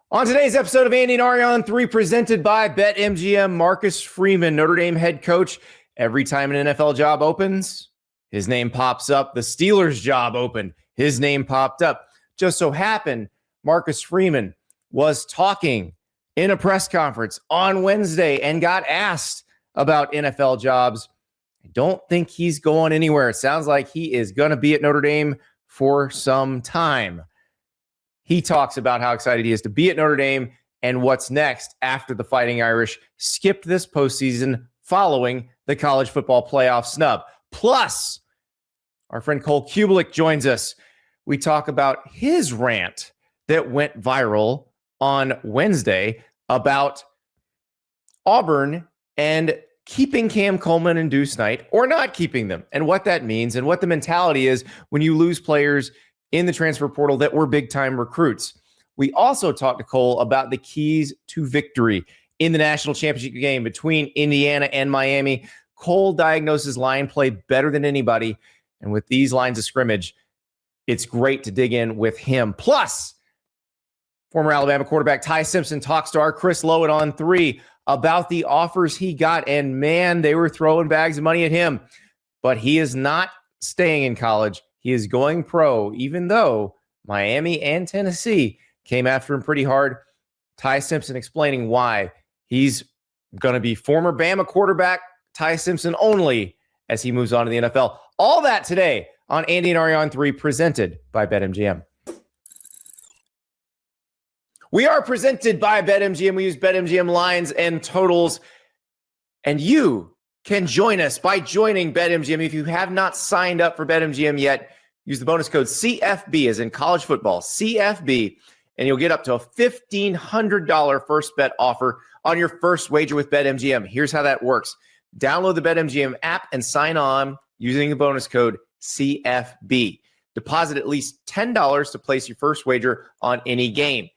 On today's episode of Andy and Ari on 3, presented by BetMGM, Marcus Freeman, Notre Dame head coach. Every time an NFL job opens, his name pops up. The Steelers job opened, his name popped up. Just so happened, Marcus Freeman was talking in a press conference on Wednesday and got asked about NFL jobs. I don't think he's going anywhere. It sounds like he is going to be at Notre Dame for some time. He talks about how excited he is to be at Notre Dame and what's next after the Fighting Irish skipped this postseason following the college football playoff snub. Plus, our friend Cole Cubelic joins us. We talk about his rant that went viral on Wednesday about Auburn and keeping Cam Coleman and Deuce Knight or not keeping them and what that means and what the mentality is when you lose players in the transfer portal that were big-time recruits. We also talked to Cole about the keys to victory in the national championship game between Indiana and Miami. Cole diagnoses line play better than anybody, and with these lines of scrimmage, it's great to dig in with him. Plus, former Alabama quarterback Ty Simpson talks to our Chris Lowitt on 3 about the offers he got, and man, they were throwing bags of money at him. But he is not staying in college. He is going pro, even though Miami and Tennessee came after him pretty hard. Ty Simpson explaining why he's going to be former Bama quarterback Ty Simpson only as he moves on to the NFL. All that today on Andy and Ari on 3, presented by BetMGM. We are presented by BetMGM. We use BetMGM lines and totals, and you can join us by joining BetMGM. If you have not signed up for BetMGM yet, use the bonus code CFB, as in college football, CFB, and you'll get up to a $1,500 first bet offer on your first wager with BetMGM. Here's how that works. Download the BetMGM app and sign on using the bonus code CFB. Deposit at least $10 to place your first wager on any game.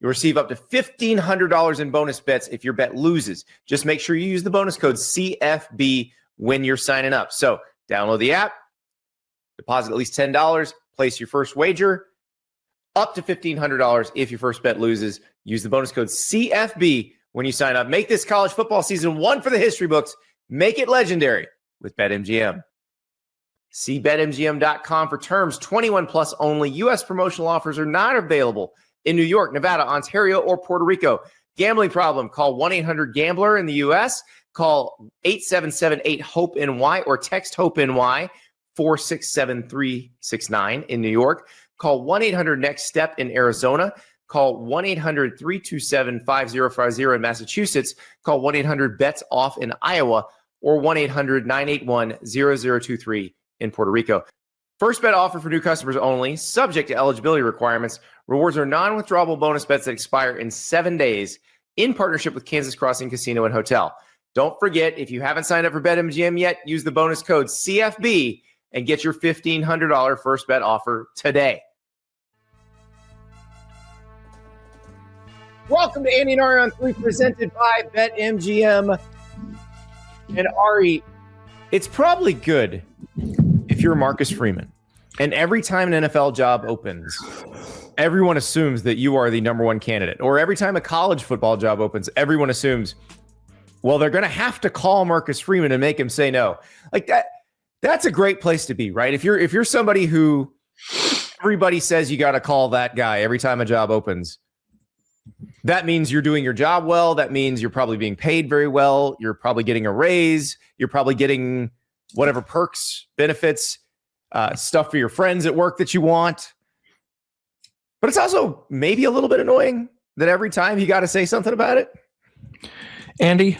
You'll receive up to $1,500 in bonus bets if your bet loses. Just make sure you use the bonus code CFB when you're signing up. So download the app, deposit at least $10, place your first wager, up to $1,500 if your first bet loses. Use the bonus code CFB when you sign up. Make this college football season one for the history books. Make it legendary with BetMGM. See BetMGM.com for terms. 21 plus only. U.S. promotional offers are not available in New York, Nevada, Ontario, or Puerto Rico. Gambling problem? Call 1-800-GAMBLER in the U.S. Call 877-8-HOPE-NY or text HOPE-NY 467-369 in New York. Call 1-800-NEXT-STEP in Arizona. Call 1-800-327-5050 in Massachusetts. Call 1-800-BETS-OFF in Iowa or 1-800-981-0023 in Puerto Rico. First bet offer for new customers only, subject to eligibility requirements. Rewards are non-withdrawable bonus bets that expire in 7 days in partnership with Kansas Crossing Casino and Hotel. Don't forget, if you haven't signed up for BetMGM yet, use the bonus code CFB and get your $1,500 first bet offer today. Welcome to Andy and Ari on 3, presented by BetMGM. And Ari, it's probably good if you're Marcus Freeman, and every time an NFL job opens, everyone assumes that you are the number one candidate. Or every time a college football job opens, everyone assumes, well, they're going to have to call Marcus Freeman and make him say no. Like that. That's a great place to be, right? If you're somebody who everybody says you got to call that guy every time a job opens, that means you're doing your job well. That means you're probably being paid very well. You're probably getting a raise. You're probably getting whatever perks, benefits, stuff for your friends at work that you want. But it's also maybe a little bit annoying that every time you got to say something about it. Andy,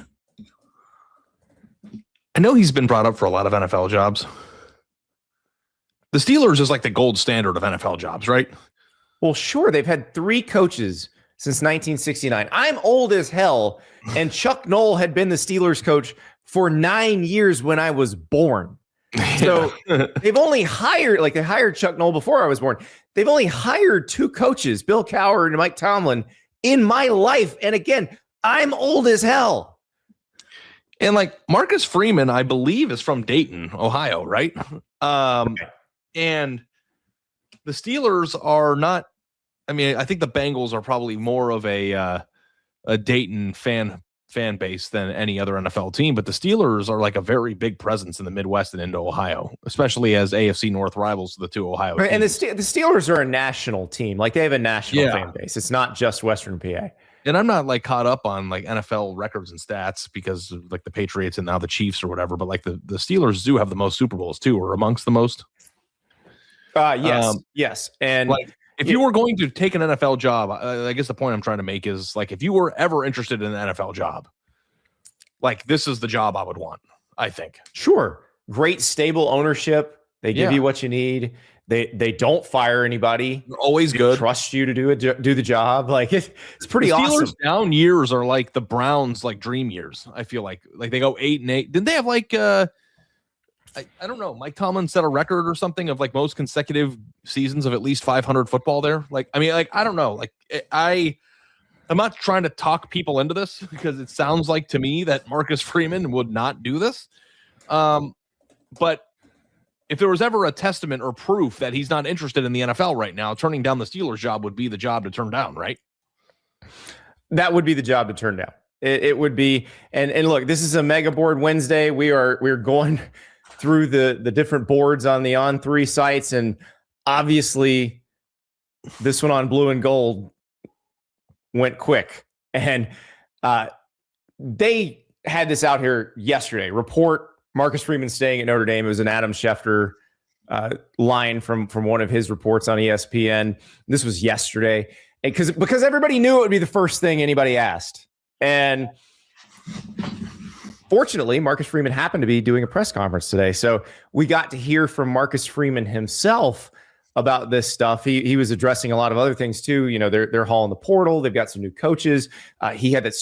I know he's been brought up for a lot of NFL jobs. The Steelers is like the gold standard of NFL jobs, right? Well, sure. They've had 3 coaches since 1969. I'm old as hell, and Chuck Noll had been the Steelers coach for 9 years when I was born. So they've only hired, they hired Chuck Noll before I was born. They've only hired 2 coaches, Bill Cowher and Mike Tomlin, in my life. And again, I'm old as hell. And Marcus Freeman, I believe, is from Dayton, Ohio, right? Okay. And the Steelers are not I mean, I think the Bengals are probably more of a Dayton fan base than any other NFL team, but the Steelers are like a very big presence in the Midwest and into Ohio, especially as AFC North rivals to the two Ohio teams. And the Steelers are a national team. Like, they have a national fan base. It's not just Western PA. And I'm not like caught up on like NFL records and stats because of, like, the Patriots and now the Chiefs or whatever, but like the Steelers do have the most Super Bowls too, or amongst the most. Yes. And like, if you were going to take an NFL job, I guess the point I'm trying to make is, like, if you were ever interested in an NFL job, like, this is the job I would want, I think. Sure. Great, stable ownership. They give you what you need. They don't fire anybody. They're always they good. Trust you to do the job. Like, it's pretty awesome. Steelers down years are like the Browns, like, dream years. I feel like they go 8-8. Didn't they have like I don't know, Mike Tomlin set a record or something of like most consecutive seasons of at least 500 football there? Like, I mean, like, I don't know. Like, I'm not trying to talk people into this because it sounds like to me that Marcus Freeman would not do this. But if there was ever a testament or proof that he's not interested in the NFL right now, turning down the Steelers job would be the job to turn down, right? That would be the job to turn down. It would be. And look, this is a Megaboard Wednesday. We're going through the different boards on the On3 sites, and obviously this one on blue and gold went quick. And they had this out here yesterday. Report Marcus Freeman staying at Notre Dame. It was an Adam Schefter line from one of his reports on ESPN. This was yesterday, and because everybody knew it would be the first thing anybody asked. And fortunately, Marcus Freeman happened to be doing a press conference today, so we got to hear from Marcus Freeman himself about this stuff. He was addressing a lot of other things too. You know, they're hauling the portal. They've got some new coaches. He had the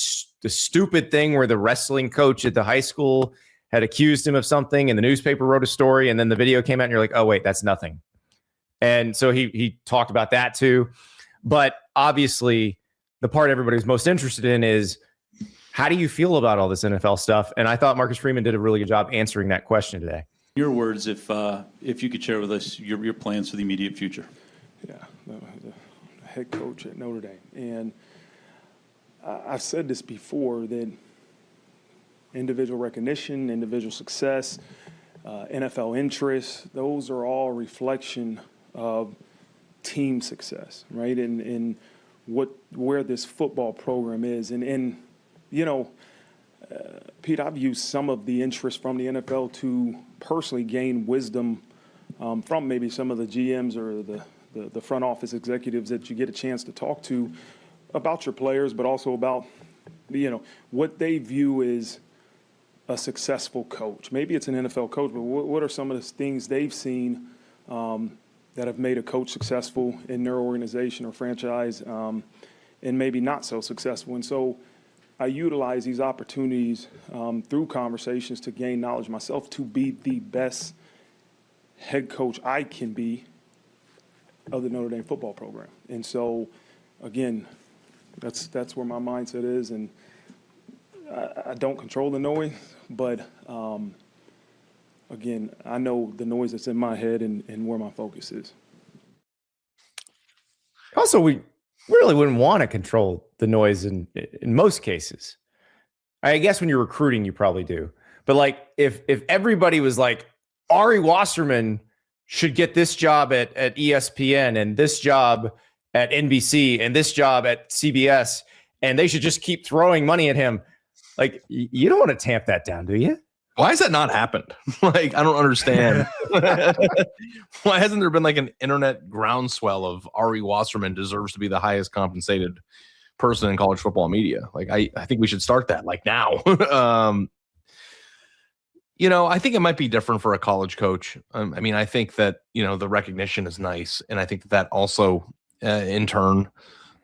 stupid thing where the wrestling coach at the high school had accused him of something, and the newspaper wrote a story, and then the video came out, and you're like, oh wait, that's nothing. And so he talked about that too. But obviously, the part everybody was most interested in is, how do you feel about all this NFL stuff? And I thought Marcus Freeman did a really good job answering that question today. Your words, if you could share with us your plans for the immediate future. Yeah, the head coach at Notre Dame. And I've said this before, that individual recognition, individual success, NFL interests, those are all reflection of team success, right? And where this football program is. And you know, Pete, I've used some of the interest from the NFL to personally gain wisdom from maybe some of the GMs or the front office executives that you get a chance to talk to about your players, but also about, you know, what they view as a successful coach. Maybe it's an NFL coach, but what are some of the things they've seen that have made a coach successful in their organization or franchise, and maybe not so successful? And so I utilize these opportunities through conversations to gain knowledge myself, to be the best head coach I can be of the Notre Dame football program. And so, again, that's where my mindset is. And I don't control the noise, but again, I know the noise that's in my head and where my focus is. Also, we really wouldn't want to control the noise in most cases. I guess when you're recruiting, you probably do. But like, if everybody was like, Ari Wasserman should get this job at ESPN and this job at NBC and this job at CBS, and they should just keep throwing money at him, like, you don't want to tamp that down, do you? Why has that not happened? Like, I don't understand. Why hasn't there been like an internet groundswell of Ari Wasserman deserves to be the highest compensated person in college football media? Like, I think we should start that like now. You know, I think it might be different for a college coach. I mean, I think that, you know, the recognition is nice. And I think that also, in turn,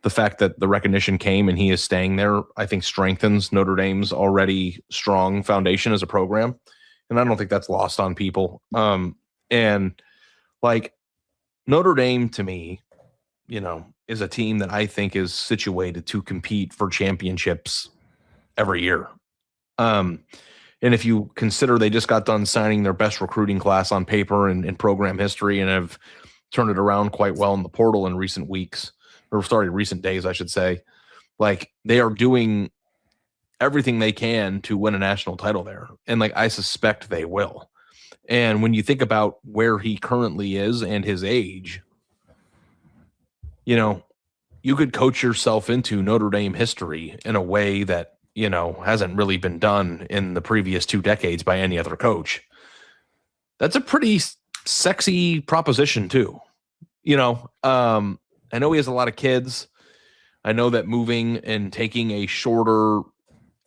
the fact that the recognition came and he is staying there, I think strengthens Notre Dame's already strong foundation as a program. And I don't think that's lost on people. And like, Notre Dame, to me, you know, is a team that I think is situated to compete for championships every year. And if you consider they just got done signing their best recruiting class on paper in program history and have turned it around quite well in the portal in recent weeks, or sorry, recent days, I should say. Like, they are doing everything they can to win a national title there. And like, I suspect they will. And when you think about where he currently is and his age, you know, you could coach yourself into Notre Dame history in a way that, you know, hasn't really been done in the previous 2 decades by any other coach. That's a pretty sexy proposition too. You know, I know he has a lot of kids. I know that moving and taking a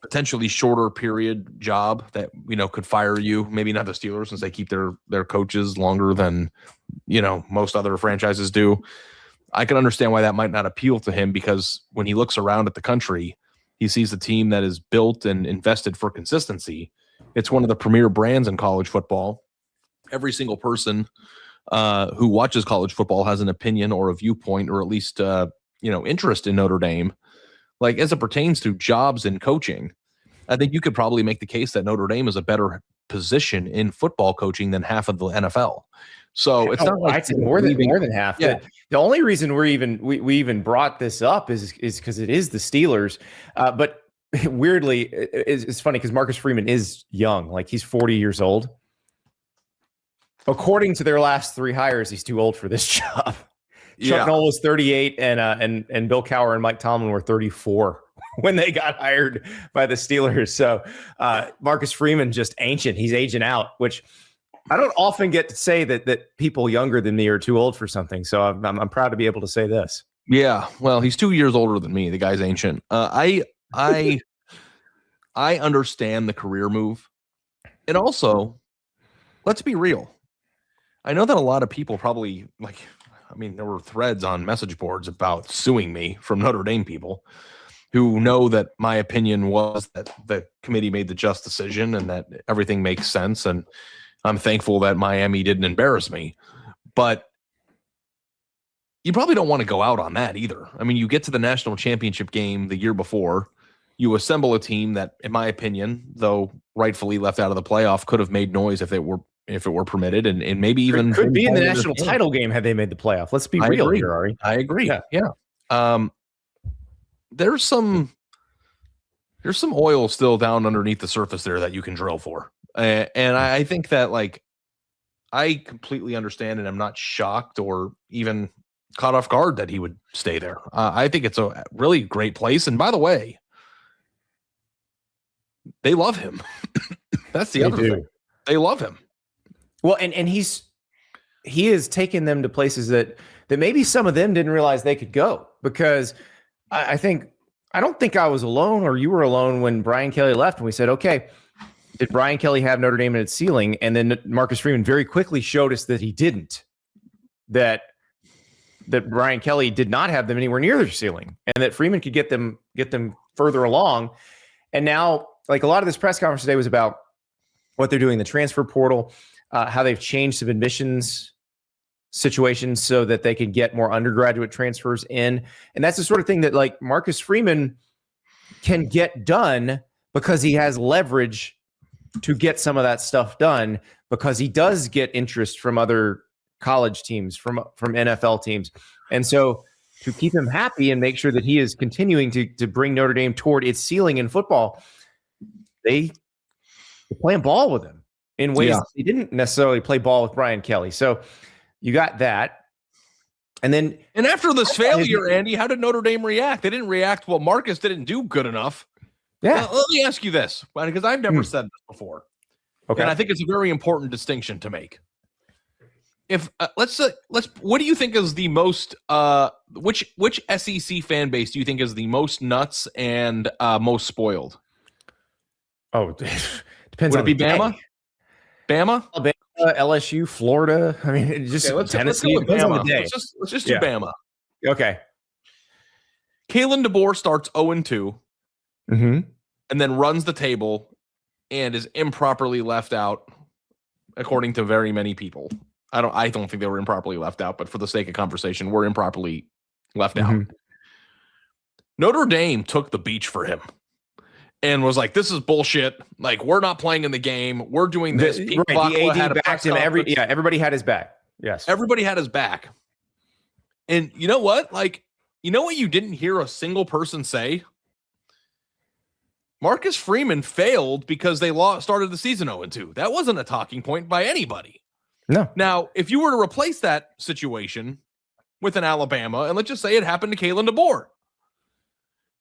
potentially shorter period job that, you know, could fire you, maybe not the Steelers since they keep their coaches longer than, you know, most other franchises do. I can understand why that might not appeal to him, because when he looks around at the country, he sees a team that is built and invested for consistency. It's one of the premier brands in college football. Every single person who watches college football has an opinion or a viewpoint, or at least, you know, interest in Notre Dame. Like, as it pertains to jobs and coaching, I think you could probably make the case that Notre Dame is a better position in football coaching than half of the NFL. So it's not like I'd say more than half. Yeah. The only reason we even brought this up is because it is the Steelers. But weirdly, it's funny because Marcus Freeman is young, like he's 40 years old. According to their last 3 hires, he's too old for this job. Chuck Noll was 38, and Bill Cowher and Mike Tomlin were 34 when they got hired by the Steelers. So Marcus Freeman just ancient. He's aging out, which I don't often get to say that people younger than me are too old for something. So I'm proud to be able to say this. Yeah, well, he's 2 years older than me. The guy's ancient. I understand the career move, and also, let's be real. I know that a lot of people probably there were threads on message boards about suing me from Notre Dame people who know that my opinion was that the committee made the just decision and that everything makes sense. And I'm thankful that Miami didn't embarrass me. But you probably don't want to go out on that either. I mean, you get to the national championship game the year before, you assemble a team that, in my opinion, though rightfully left out of the playoff, could have made noise if it were permitted, and maybe even could be in the national title game had they made the playoff. Let's be real here, Ari. I agree. Yeah. There's some oil still down underneath the surface there that you can drill for. And I think that, like, I completely understand, and I'm not shocked or even caught off guard that he would stay there. I think it's a really great place. And by the way, they love him. That's the other thing. They love him. Well, and he has taken them to places that maybe some of them didn't realize they could go, because I don't think I was alone or you were alone when Brian Kelly left, and we said, okay, did Brian Kelly have Notre Dame in its ceiling? And then Marcus Freeman very quickly showed us that he didn't, that Brian Kelly did not have them anywhere near their ceiling, and that Freeman could get them further along. And now, like, a lot of this press conference today was about what they're doing in the transfer portal, how they've changed some admissions situations so that they can get more undergraduate transfers in. And that's the sort of thing that, like, Marcus Freeman can get done because he has leverage to get some of that stuff done, because he does get interest from other college teams, from NFL teams. And so to keep him happy and make sure that he is continuing to bring Notre Dame toward its ceiling in football, they're playing ball with him in ways that they didn't necessarily play ball with Brian Kelly. So you got that. And after this failure, Andy, how did Notre Dame react? They didn't react, well, Marcus didn't do good enough. Yeah. Let me ask you this, because I've never said this before. Okay. And I think it's a very important distinction to make. If let's what do you think is the most which SEC fan base do you think is the most nuts and most spoiled? Oh, depends. Would it be Bama? Day. Bama, Alabama, LSU, Florida. I mean, it just Tennessee. Let's go with Bama. Let's just do Bama. Okay. Kalen DeBoer starts 0-2, and then runs the table and is improperly left out, according to very many people. I don't think they were improperly left out, but for the sake of conversation, we're improperly left out. Notre Dame took the beach for him and was like, "This is bullshit. Like, we're not playing in the game. We're doing this." The AD backed him. Everybody had his back. Yes, everybody had his back. And you know what? Like, You know what you didn't hear a single person say? Marcus Freeman failed because they started the season 0-2. That wasn't a talking point by anybody. No. Now, if you were to replace that situation with an Alabama, and let's just say it happened to Kalen DeBoer,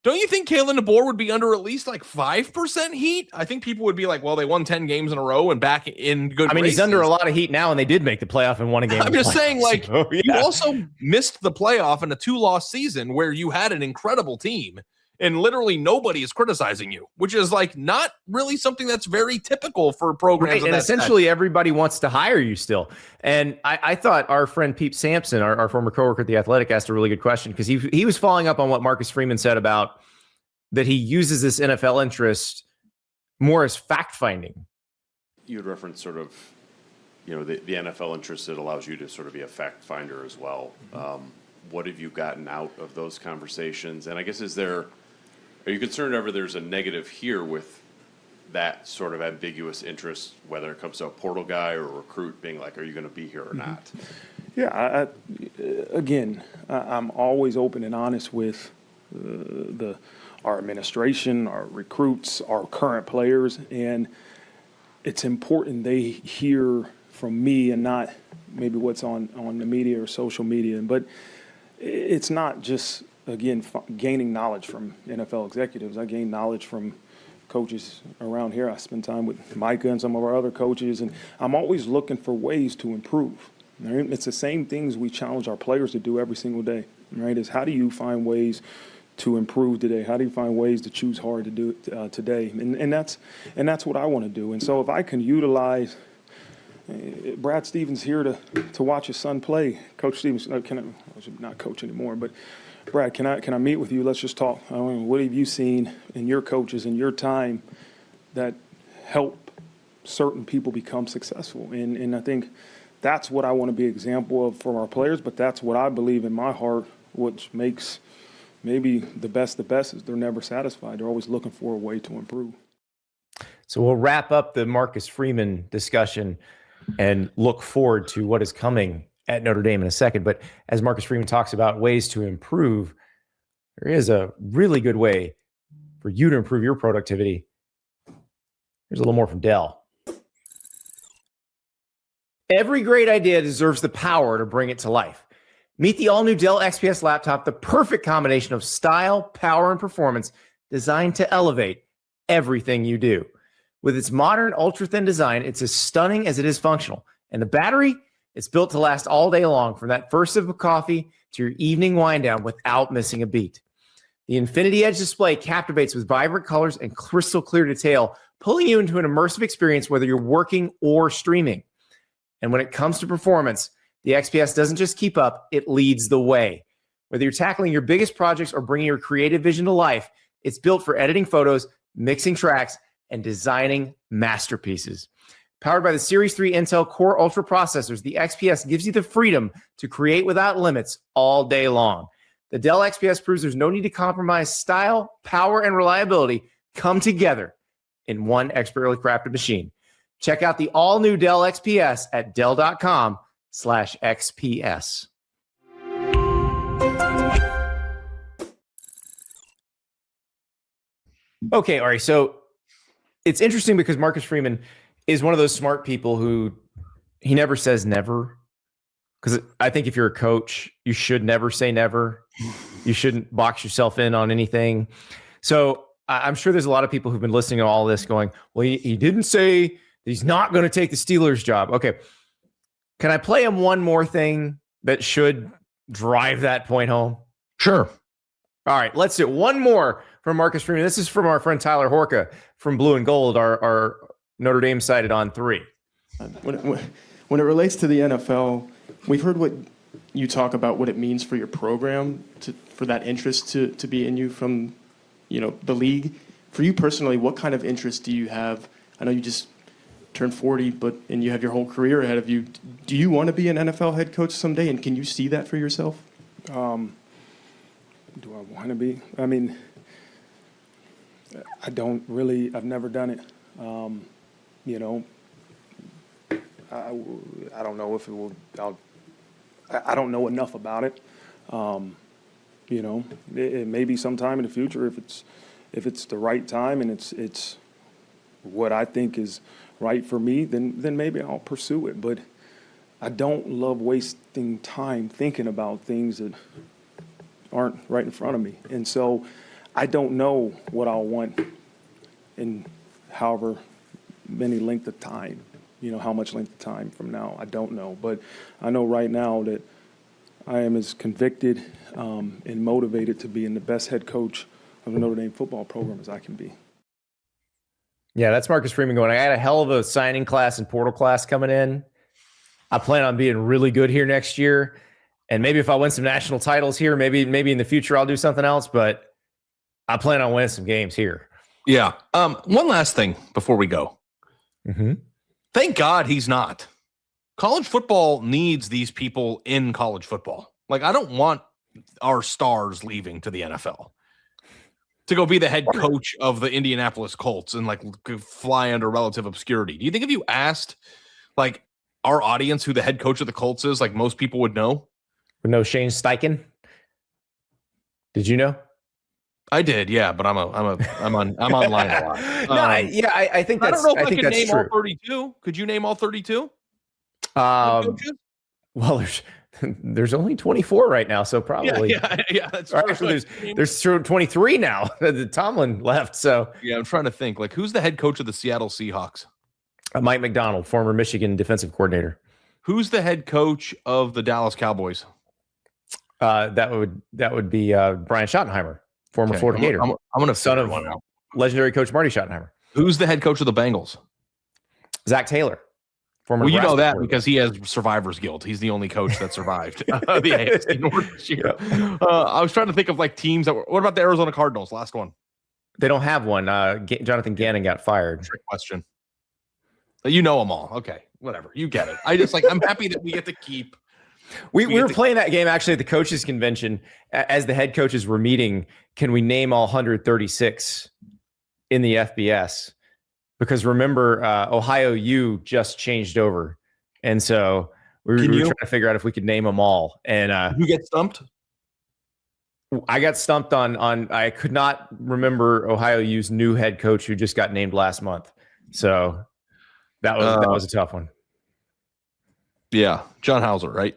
don't you think Kalen DeBoer would be under at least like 5% heat? I think people would be like, well, they won 10 games in a row and back in good I mean, races. he's under a lot of heat now, and they did make the playoff and won a game. I'm just saying, like, so, yeah. you also missed the playoff in a 2-loss season where you had an incredible team and literally nobody is criticizing you, which is like not really something that's very typical for programs. Right, and essentially everybody wants to hire you still. And I thought our friend Pete Sampson, our former coworker at The Athletic, asked a really good question because he was following up on what Marcus Freeman said about that he uses this NFL interest more as fact-finding. You would reference sort of, the NFL interest that allows you to sort of be a fact finder as well. What have you gotten out of those conversations? And I guess are you concerned ever there's a negative here with that sort of ambiguous interest, whether it comes to a portal guy or a recruit being like, are you going to be here or not? Yeah, I'm always open and honest with our administration, our recruits, our current players, and it's important they hear from me and not maybe what's on the media or social media. But it's not just, again, gaining knowledge from NFL executives. I gain knowledge from coaches around here. I spend time with Micah and some of our other coaches, and I'm always looking for ways to improve. Right? It's the same things we challenge our players to do every single day. Right? Is how do you find ways to improve today? How do you find ways to choose hard to do it today? And that's what I want to do. And so if I can utilize Brad Stevens here to watch his son play. Coach Stevens, I should not coach anymore, but Brad, can I meet with you? Let's just talk. What have you seen in your coaches in your time that help certain people become successful? And I think that's what I want to be an example of for our players, but that's what I believe in my heart, which makes maybe the best is they're never satisfied. They're always looking for a way to improve. So we'll wrap up the Marcus Freeman discussion and look forward to what is coming at Notre Dame in a second. But as Marcus Freeman talks about ways to improve, there is a really good way for you to improve your productivity. Here's a little more from Dell. Every great idea deserves the power to bring it to life. Meet the all-new Dell XPS laptop, the perfect combination of style, power, and performance designed to elevate everything you do. With its modern, ultra-thin design, it's as stunning as it is functional. And the battery, it's built to last all day long, from that first sip of coffee to your evening wind down without missing a beat. The Infinity Edge display captivates with vibrant colors and crystal clear detail, pulling you into an immersive experience whether you're working or streaming. And when it comes to performance, the XPS doesn't just keep up, it leads the way. Whether you're tackling your biggest projects or bringing your creative vision to life, it's built for editing photos, mixing tracks, and designing masterpieces. Powered by the Series 3 Intel Core Ultra processors, the XPS gives you the freedom to create without limits all day long. The Dell XPS proves there's no need to compromise. Style, power, and reliability come together in one expertly crafted machine. Check out the all-new Dell XPS at Dell.com/XPS. Okay, Ari, so it's interesting because Marcus Freeman is one of those smart people who he never says never. Because I think if you're a coach, you should never say never. You shouldn't box yourself in on anything. So I'm sure there's a lot of people who've been listening to all this going, well, he didn't say that he's not going to take the Steelers job. Okay. Can I play him one more thing that should drive that point home? Sure. All right, let's do one more from Marcus Freeman. This is from our friend Tyler Horka from Blue and Gold, our Notre Dame site at On 3. When it relates to the NFL, we've heard what you talk about, what it means for your program, for that interest to be in you from, the league. For you personally, what kind of interest do you have? I know you just turned 40, and you have your whole career ahead of you. Do you want to be an NFL head coach someday, and can you see that for yourself? Do I want to be? I mean, I don't really. I've never done it. I don't know if it will. I don't know enough about it. You know, it may be sometime in the future if it's the right time and it's what I think is right for me, then maybe I'll pursue it. But I don't love wasting time thinking about things that aren't right in front of me. And so I don't know what I'll want in however many length of time, you know, how much length of time from now. I don't know. But I know right now that I am as convicted and motivated to being the best head coach of the Notre Dame football program as I can be. Yeah, that's Marcus Freeman going, I got a hell of a signing class and portal class coming in. I plan on being really good here next year. And maybe if I win some national titles here, maybe in the future I'll do something else, but I plan on winning some games here. Yeah. One last thing before we go. Mm-hmm. Thank God he's not. College football needs these people in college football. Like, I don't want our stars leaving to the NFL to go be the head coach of the Indianapolis Colts and like fly under relative obscurity. Do you think if you asked like our audience who the head coach of the Colts is, like most people would know? Would know Shane Steichen? Did you know? I did, yeah, but I'm online a lot. I think I that's. don't know if I think can that's name true. all 32. Could you name all 32? Well, there's only 24 right now, so probably. Yeah, that's Or true. actually, there's 23 now. The Tomlin left, so Yeah, I'm trying to think. Like, who's the head coach of the Seattle Seahawks? Mike McDonald, former Michigan defensive coordinator. Who's the head coach of the Dallas Cowboys? That would be Brian Schottenheimer, former Florida Gator, I'm going to son of one out. legendary coach Marty Schottenheimer. Who's the head coach of the Bengals? Zach Taylor, former. Well, you know Nebraska that quarterback. because he has survivor's guilt. He's the only coach that survived the AFC North this year. I was trying to think of like teams that were. What about the Arizona Cardinals? Last one. They don't have one. Jonathan Gannon got fired. Trick question. You know them all. Okay, whatever. You get it. I'm happy that we get to keep. We were playing that game actually at the coaches convention as the head coaches were meeting. Can we name all 136 in the FBS? Because remember, Ohio U just changed over. And so we were trying to figure out if we could name them all. And you get stumped? I got stumped on I could not remember Ohio U's new head coach who just got named last month. So that was a tough one. Yeah, John Hauser, right?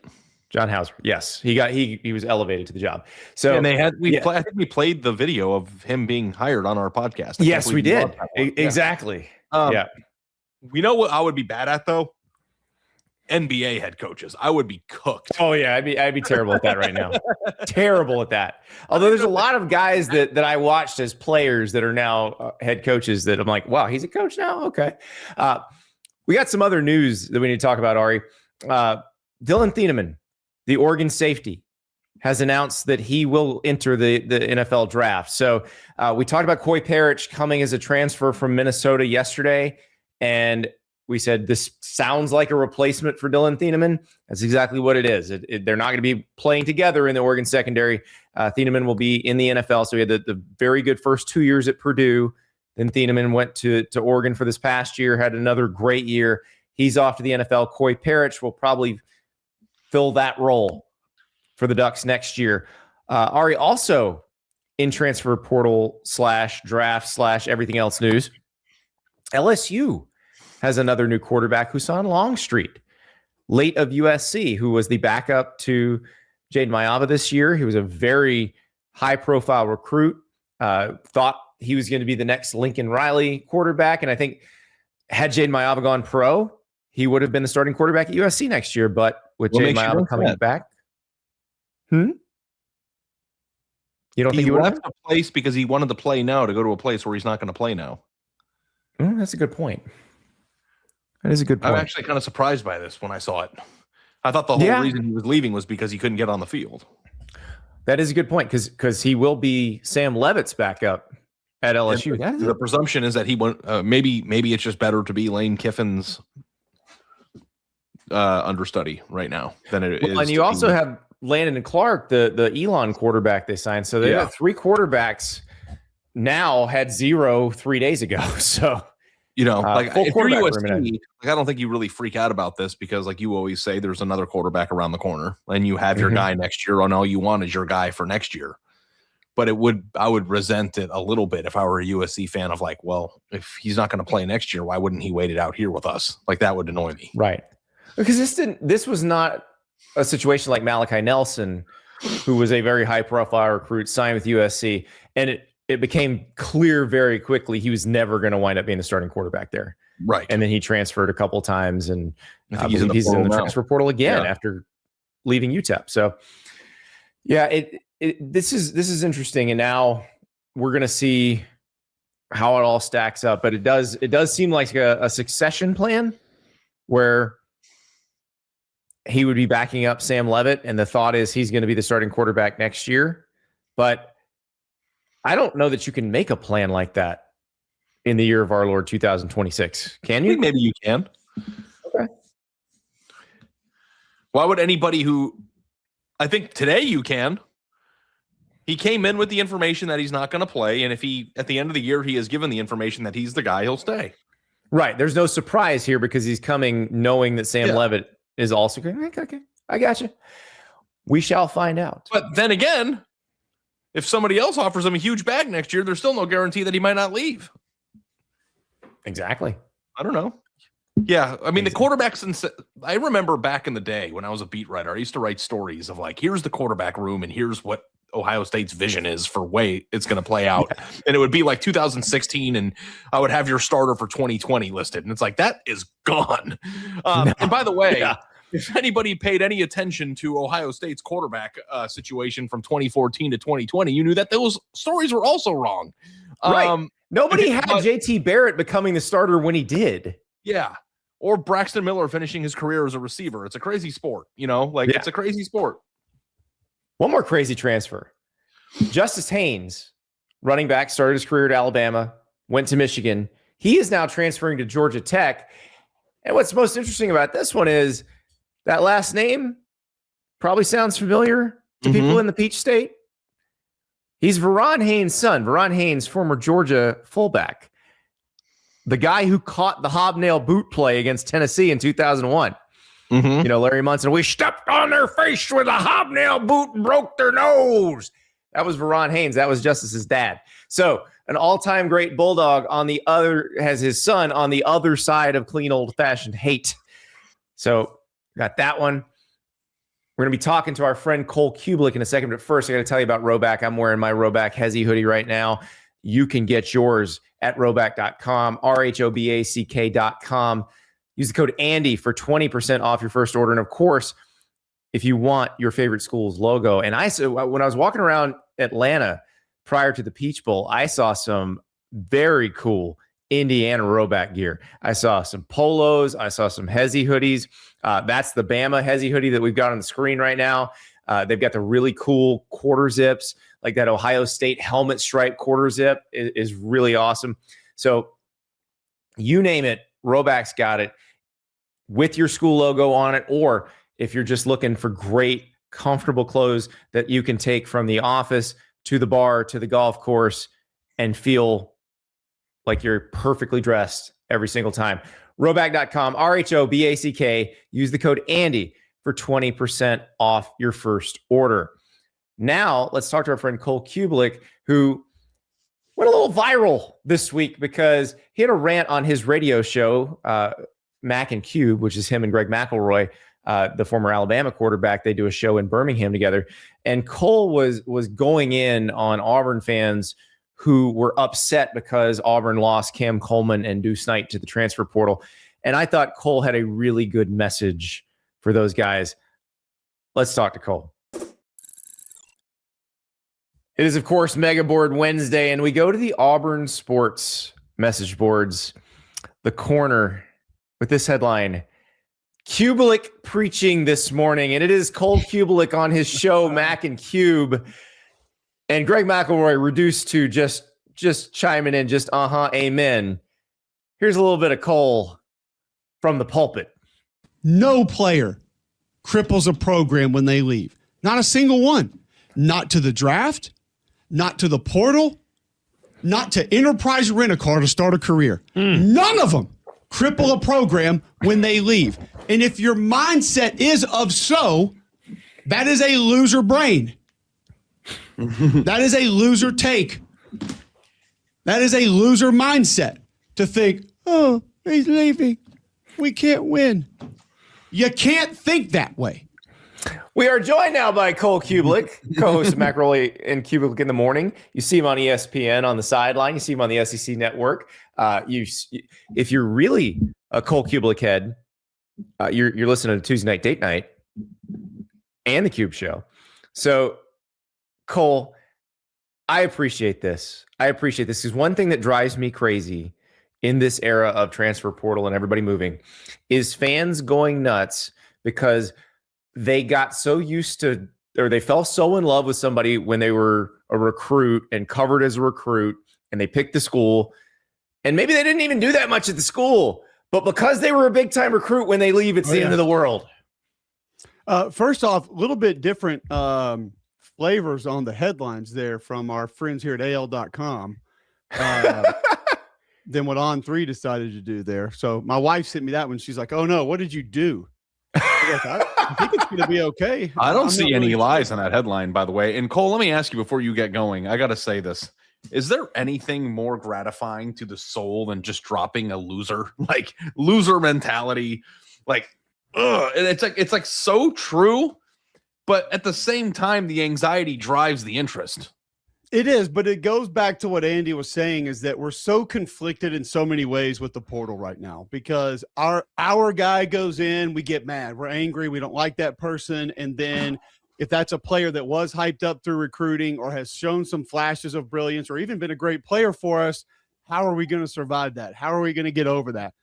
John Hauser. Yes, he was elevated to the job. So and I think we played the video of him being hired on our podcast. Yes, we did. Exactly. Yeah. We know what I would be bad at though. NBA head coaches. I would be cooked. Oh yeah, I'd be terrible at that right now. Terrible at that. Although there's a lot of guys that I watched as players that are now head coaches that I'm like, wow, he's a coach now. Okay. We got some other news that we need to talk about, Ari. Dillon Thieneman, the Oregon safety, has announced that he will enter the NFL draft. So we talked about Coy Parrish coming as a transfer from Minnesota yesterday, and we said this sounds like a replacement for Dillon Thieneman. That's exactly what it is. They're not going to be playing together in the Oregon secondary. Thieneman will be in the NFL. So we had the very good first 2 years at Purdue. Then Thieneman went to Oregon for this past year, had another great year. He's off to the NFL. Coy Parrish will probably fill that role for the Ducks next year. Ari, also in transfer portal /draft/ everything else news, LSU has another new quarterback, Husan Longstreet, late of USC, who was the backup to Jade Mayava this year. He was a very high-profile recruit, thought he was going to be the next Lincoln Riley quarterback, and I think had Jade Mayava gone pro, he would have been the starting quarterback at USC next year, but with Jade Mayava coming back. You don't think he left a place because he wanted to play now to go to a place where he's not going to play now? That's a good point. That is a good point. I'm actually kind of surprised by this when I saw it. I thought the whole reason he was leaving was because he couldn't get on the field. That is a good point because he will be Sam Levitt's backup at LSU. The presumption is that he went. Maybe it's just better to be Lane Kiffin's understudy right now than it is. And you also have Landon and Clark, the Elon quarterback they signed. So they got three quarterbacks now, had 0 3 days ago. So You know, like full if you're quarterback USC, room, like I don't think you really freak out about this because, like you always say, there's another quarterback around the corner, and you have your guy next year, and all you want is your guy for next year. But I would resent it a little bit if I were a USC fan of like, well, if he's not going to play next year, why wouldn't he wait it out here with us? Like that would annoy me, right? Because this was not a situation like Malachi Nelson, who was a very high profile recruit, signed with USC, and it became clear very quickly he was never going to wind up being the starting quarterback there. right? And then he transferred a couple times, and I I think believe he's in the now. transfer portal again Yeah. after leaving UTEP. So, yeah, this is interesting, and now we're going to see how it all stacks up. But it does seem like a succession plan where he would be backing up Sam Leavitt, and the thought is he's going to be the starting quarterback next year. But I don't know that you can make a plan like that in the year of our Lord 2026. Can I you? think maybe you can. Okay. Why would anybody who I think today you can? He came in with the information that he's not going to play, and if he at the end of the year he is given the information that he's the guy, he'll stay. Right. There's no surprise here because he's coming knowing that Sam Leavitt is also going. Okay, I got you. We shall find out. But then again, if somebody else offers him a huge bag next year, there's still no guarantee that he might not leave. Exactly. I don't know. Yeah, I mean, the quarterbacks, I remember back in the day when I was a beat writer, I used to write stories of like, here's the quarterback room and here's what Ohio State's vision is for way it's going to play out. And it would be like 2016 and I would have your starter for 2020 listed. And it's like, that is gone. And by the way, if anybody paid any attention to Ohio State's quarterback situation from 2014 to 2020, you knew that those stories were also wrong. Right. Nobody had JT Barrett becoming the starter when he did. Yeah. Or Braxton Miller finishing his career as a receiver. It's a crazy sport, you know, like it's a crazy sport. One more crazy transfer. Justice Haynes, running back, started his career at Alabama, went to Michigan. He is now transferring to Georgia Tech. And what's most interesting about this one is that last name probably sounds familiar to people in the Peach State. He's Verron Haynes' son. Verron Haynes, former Georgia fullback. The guy who caught the hobnail boot play against Tennessee in 2001. You know, Larry Munson, we stepped on their face with a hobnail boot and broke their nose. That was Verron Haynes. That was Justice's dad. So an all-time great Bulldog on the other has his son on the other side of clean old-fashioned hate. So got that one. We're going to be talking to our friend Cole Cubelic in a second, but first I got to tell you about Rhoback. I'm wearing my Rhoback Hezzy hoodie right now. You can get yours at rhoback.com, RHOBACK.com. Use the code Andy for 20% off your first order. And of course, if you want your favorite school's logo. And when I was walking around Atlanta prior to the Peach Bowl, I saw some very cool Indiana Rhoback gear. I saw some polos. I saw some Hezzy hoodies. That's the Bama Hezzy hoodie that we've got on the screen right now. They've got the really cool quarter zips, like that Ohio State helmet stripe quarter zip is really awesome. So you name it, Rhoback's got it with your school logo on it. Or if you're just looking for great, comfortable clothes that you can take from the office to the bar to the golf course and feel like you're perfectly dressed every single time. Rhoback.com, RHOBACK. Use the code Andy for 20% off your first order. Now, let's talk to our friend Cole Cubelic, who went a little viral this week because he had a rant on his radio show, Mac and Cube, which is him and Greg McElroy, the former Alabama quarterback. They do a show in Birmingham together. And Cole was going in on Auburn fans who were upset because Auburn lost Cam Coleman and Deuce Knight to the transfer portal. And I thought Cole had a really good message for those guys. Let's talk to Cole. It is, of course, Megaboard Wednesday, and we go to the Auburn sports message boards, the corner, with this headline, Cubelic preaching this morning. And it is Cole Cubelic on his show, Mac and Cube. And Greg McElroy reduced to just chiming in, just amen. Here's a little bit of Cole from the pulpit. No player cripples a program when they leave. Not a single one. Not to the draft, not to the portal, not to Enterprise Rent-A-Car to start a career. None of them cripple a program when they leave. And if your mindset is that is a loser brain. That is a loser take. That is a loser mindset to think, oh, he's leaving. We can't win. You can't think that way. We are joined now by Cole Cubelic, co-host of Macrolli and Cubelic in the Morning. You see him on ESPN on the sideline. You see him on the SEC Network. If you're really a Cole Cubelic head, you're listening to Tuesday Night Date Night and the Cube Show. So, Cole, I appreciate this. Because one thing that drives me crazy in this era of transfer portal and everybody moving is fans going nuts because they got so used to, or they fell so in love with somebody when they were a recruit and covered as a recruit, and they picked the school, and maybe they didn't even do that much at the school, but because they were a big time recruit, when they leave, it's the end of the world. First off, a little bit different flavors on the headlines there from our friends here at AL.com than what On3 decided to do there. So my wife sent me that one. She's like, oh no, what did you do? I think it's going to be okay. I don't see any lies on that headline, by the way. And Cole, let me ask you before you get going. I got to say this. Is there anything more gratifying to the soul than just dropping a loser? Like loser mentality. Like, ugh. And it's like so true. But at the same time, the anxiety drives the interest. It is, but it goes back to what Andy was saying, is that we're so conflicted in so many ways with the portal right now because our guy goes in, we get mad, we're angry, we don't like that person. And then if that's a player that was hyped up through recruiting or has shown some flashes of brilliance or even been a great player for us, how are we going to survive that? How are we going to get over that?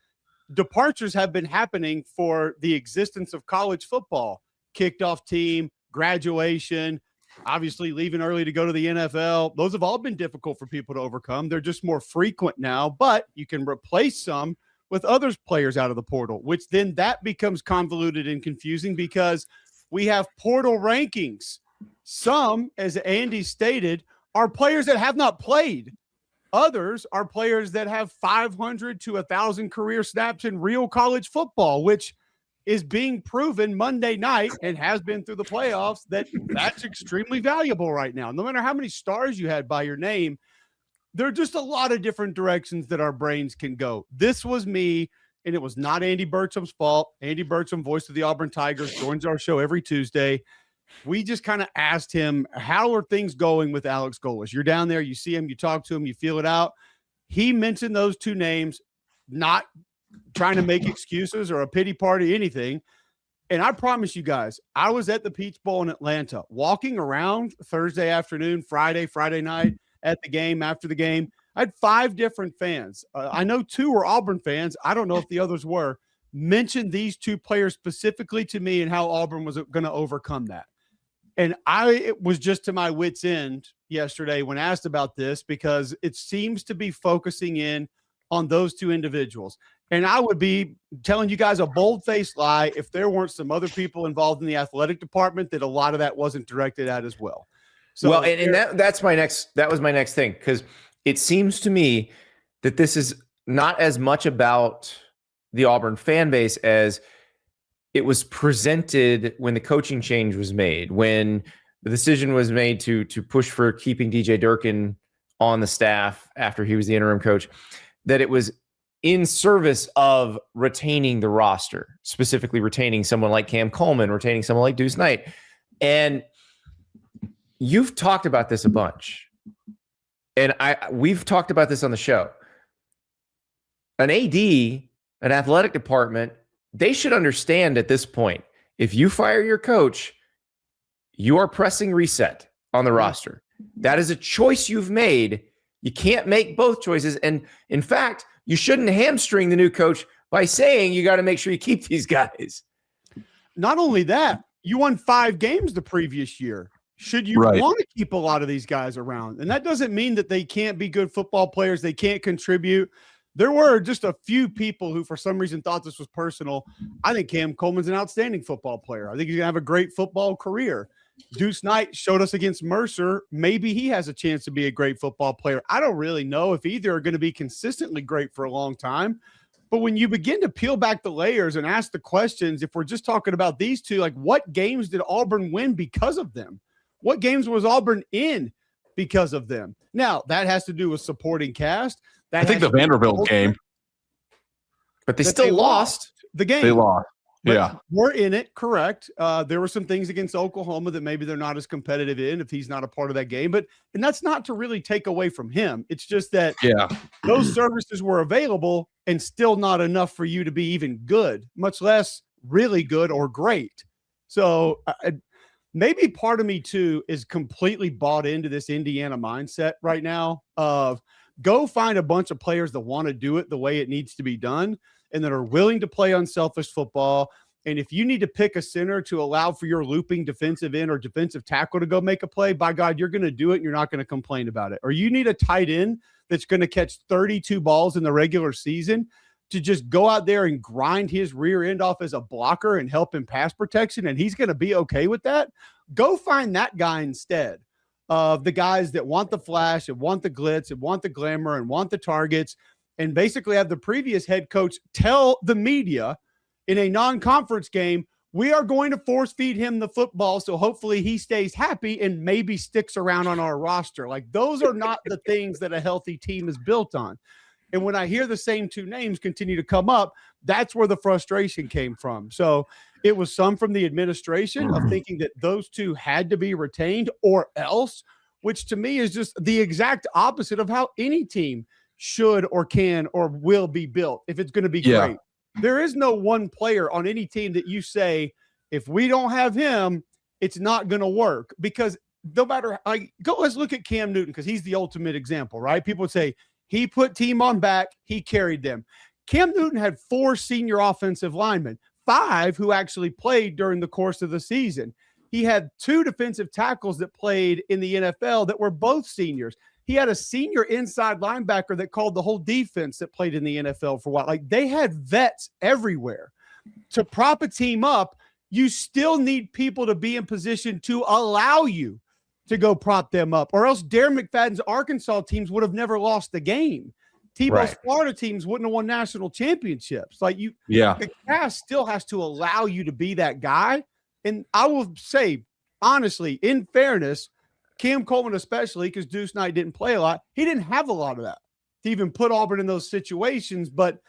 Departures have been happening for the existence of college football, kicked off team, graduation, obviously leaving early to go to the NFL. Those have all been difficult for people to overcome. They're just more frequent now, but you can replace some with other players out of the portal, which then that becomes convoluted and confusing because we have portal rankings. Some, as Andy stated, are players that have not played. Others are players that have 500 to 1,000 career snaps in real college football, which is being proven Monday night and has been through the playoffs that's extremely valuable right now. No matter how many stars you had by your name, there are just a lot of different directions that our brains can go. This was me, and it was not Andy Burcham's fault. Andy Burcham, voice of the Auburn Tigers, joins our show every Tuesday. We just kind of asked him, how are things going with Alex Golesh? You're down there, you see him, you talk to him, you feel it out. He mentioned those two names, not trying to make excuses or a pity party, anything. And I promise you guys, I was at the Peach Bowl in Atlanta, walking around Thursday afternoon, Friday night at the game, after the game. I had 5 different fans. I know 2 were Auburn fans. I don't know if the others were. Mentioned these 2 players specifically to me and how Auburn was going to overcome that. And it was just to my wit's end yesterday when asked about this because it seems to be focusing in on those 2 individuals. And I would be telling you guys a bold-faced lie if there weren't some other people involved in the athletic department that a lot of that wasn't directed at as well. So, well, and that was my next thing, because it seems to me that this is not as much about the Auburn fan base as it was presented when the coaching change was made, when the decision was made to push for keeping DJ Durkin on the staff after he was the interim coach, that it was in service of retaining the roster, specifically retaining someone like Cam Coleman, retaining someone like Deuce Knight. And you've talked about this a bunch. And we've talked about this on the show. An AD, an athletic department, they should understand at this point, if you fire your coach, you are pressing reset on the roster. That is a choice you've made. You can't make both choices. And in fact, you shouldn't hamstring the new coach by saying you got to make sure you keep these guys. Not only that, you won 5 games the previous year. Should you want to keep a lot of these guys around? And that doesn't mean that they can't be good football players. They can't contribute. There were just a few people who, for some reason, thought this was personal. I think Cam Coleman's an outstanding football player. I think he's going to have a great football career. Deuce Knight showed us against Mercer. Maybe he has a chance to be a great football player. I don't really know if either are going to be consistently great for a long time. But when you begin to peel back the layers and ask the questions, if we're just talking about these two, like what games did Auburn win because of them? What games was Auburn in because of them? Now, that has to do with supporting cast. I think the Vanderbilt game. But they still lost the game. They lost. But we're in it, correct. There were some things against Oklahoma that maybe they're not as competitive in if he's not a part of that game. And that's not to really take away from him. It's just that those services were available and still not enough for you to be even good, much less really good or great. So maybe part of me too is completely bought into this Indiana mindset right now of go find a bunch of players that want to do it the way it needs to be done and that are willing to play unselfish football. And if you need to pick a center to allow for your looping defensive end or defensive tackle to go make a play, by God, you're going to do it and you're not going to complain about it. Or you need a tight end that's going to catch 32 balls in the regular season to just go out there and grind his rear end off as a blocker and help in pass protection, and he's going to be okay with that. Go find that guy instead of the guys that want the flash and want the glitz and want the glamour and want the targets, and basically have the previous head coach tell the media in a non-conference game, we are going to force feed him the football so hopefully he stays happy and maybe sticks around on our roster. Like, those are not the things that a healthy team is built on. And when I hear the same two names continue to come up, that's where the frustration came from. So it was some from the administration of thinking that those two had to be retained or else, which to me is just the exact opposite of how any team should or can or will be built if it's going to be great. There is no one player on any team that you say, if we don't have him, it's not going to work. Because no matter, let's look at Cam Newton, because he's the ultimate example, right? People would say, he put team on back, he carried them. Cam Newton had 4 senior offensive linemen, 5 who actually played during the course of the season. He had 2 defensive tackles that played in the NFL that were both seniors. He had a senior inside linebacker that called the whole defense that played in the NFL for a while. Like, they had vets everywhere. To prop a team up, you still need people to be in position to allow you to go prop them up, or else Darren McFadden's Arkansas teams would have never lost the game. Tebow's Florida teams wouldn't have won national championships. The cast still has to allow you to be that guy. And I will say, honestly, in fairness, Cam Coleman especially, because Deuce Knight didn't play a lot, he didn't have a lot of that to even put Auburn in those situations. But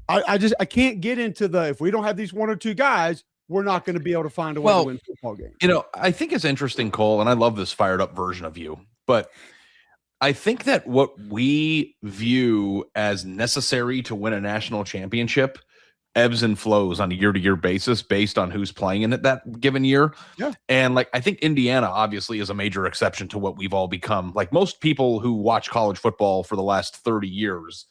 I can't get into if we don't have these 1 or 2 guys, we're not going to be able to find a way to win football games. I think it's interesting, Cole, and I love this fired up version of you, but I think that what we view as necessary to win a national championship ebbs and flows on a year-to-year basis based on who's playing in it that given year. Yeah. And I think Indiana obviously is a major exception to what we've all become. Like, most people who watch college football for the last 30 years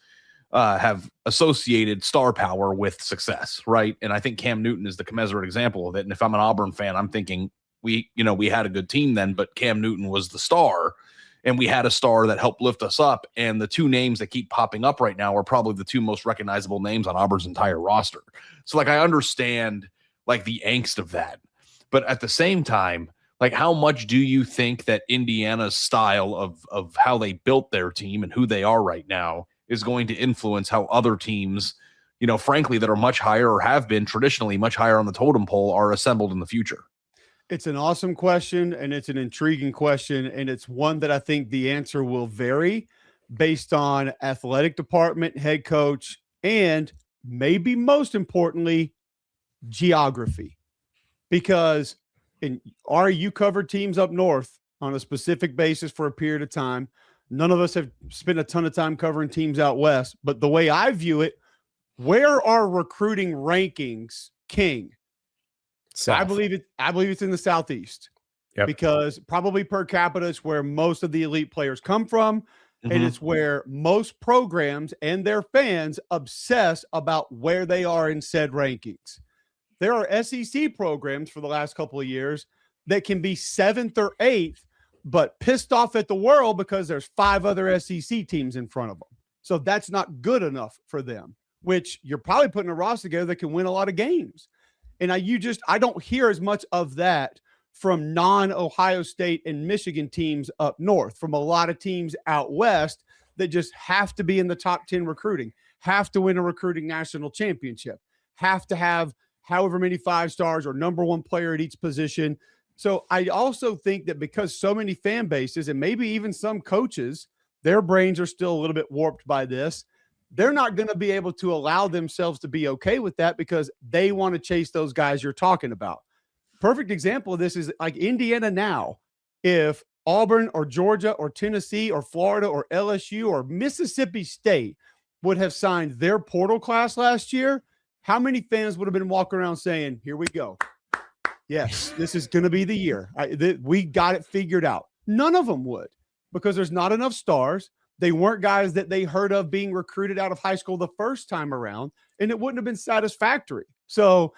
have associated star power with success, right? And I think Cam Newton is the commensurate example of it. And if I'm an Auburn fan, I'm thinking we had a good team then, but Cam Newton was the star. And we had a star that helped lift us up. And the 2 names that keep popping up right now are probably the 2 most recognizable names on Auburn's entire roster. So I understand the angst of that. But at the same time, how much do you think that Indiana's style of how they built their team and who they are right now is going to influence how other teams, frankly, that are much higher or have been traditionally much higher on the totem pole are assembled in the future? It's an awesome question, and it's an intriguing question, and it's one that I think the answer will vary based on athletic department, head coach, and maybe most importantly, geography. Because Ari, you covered teams up north on a specific basis for a period of time. None of us have spent a ton of time covering teams out west, but the way I view it, where are recruiting rankings king? South. I believe it's in the Southeast, because probably per capita is where most of the elite players come from. And it's where most programs and their fans obsess about where they are in said rankings. There are SEC programs for the last couple of years that can be 7th or 8th, but pissed off at the world because there's 5 other SEC teams in front of them. So that's not good enough for them, which you're probably putting a roster together that can win a lot of games. And I don't hear as much of that from non-Ohio State and Michigan teams up north, from a lot of teams out west that just have to be in the top 10 recruiting, have to win a recruiting national championship, have to have however many 5-stars or number one player at each position. So I also think that because so many fan bases and maybe even some coaches, their brains are still a little bit warped by this. They're not going to be able to allow themselves to be okay with that because they want to chase those guys you're talking about. Perfect example of this is like Indiana now. If Auburn or Georgia or Tennessee or Florida or LSU or Mississippi State would have signed their portal class last year, how many fans would have been walking around saying, here we go. Yes, this is going to be the year. We got it figured out. None of them would, because there's not enough stars. They weren't guys that they heard of being recruited out of high school the first time around, and it wouldn't have been satisfactory. So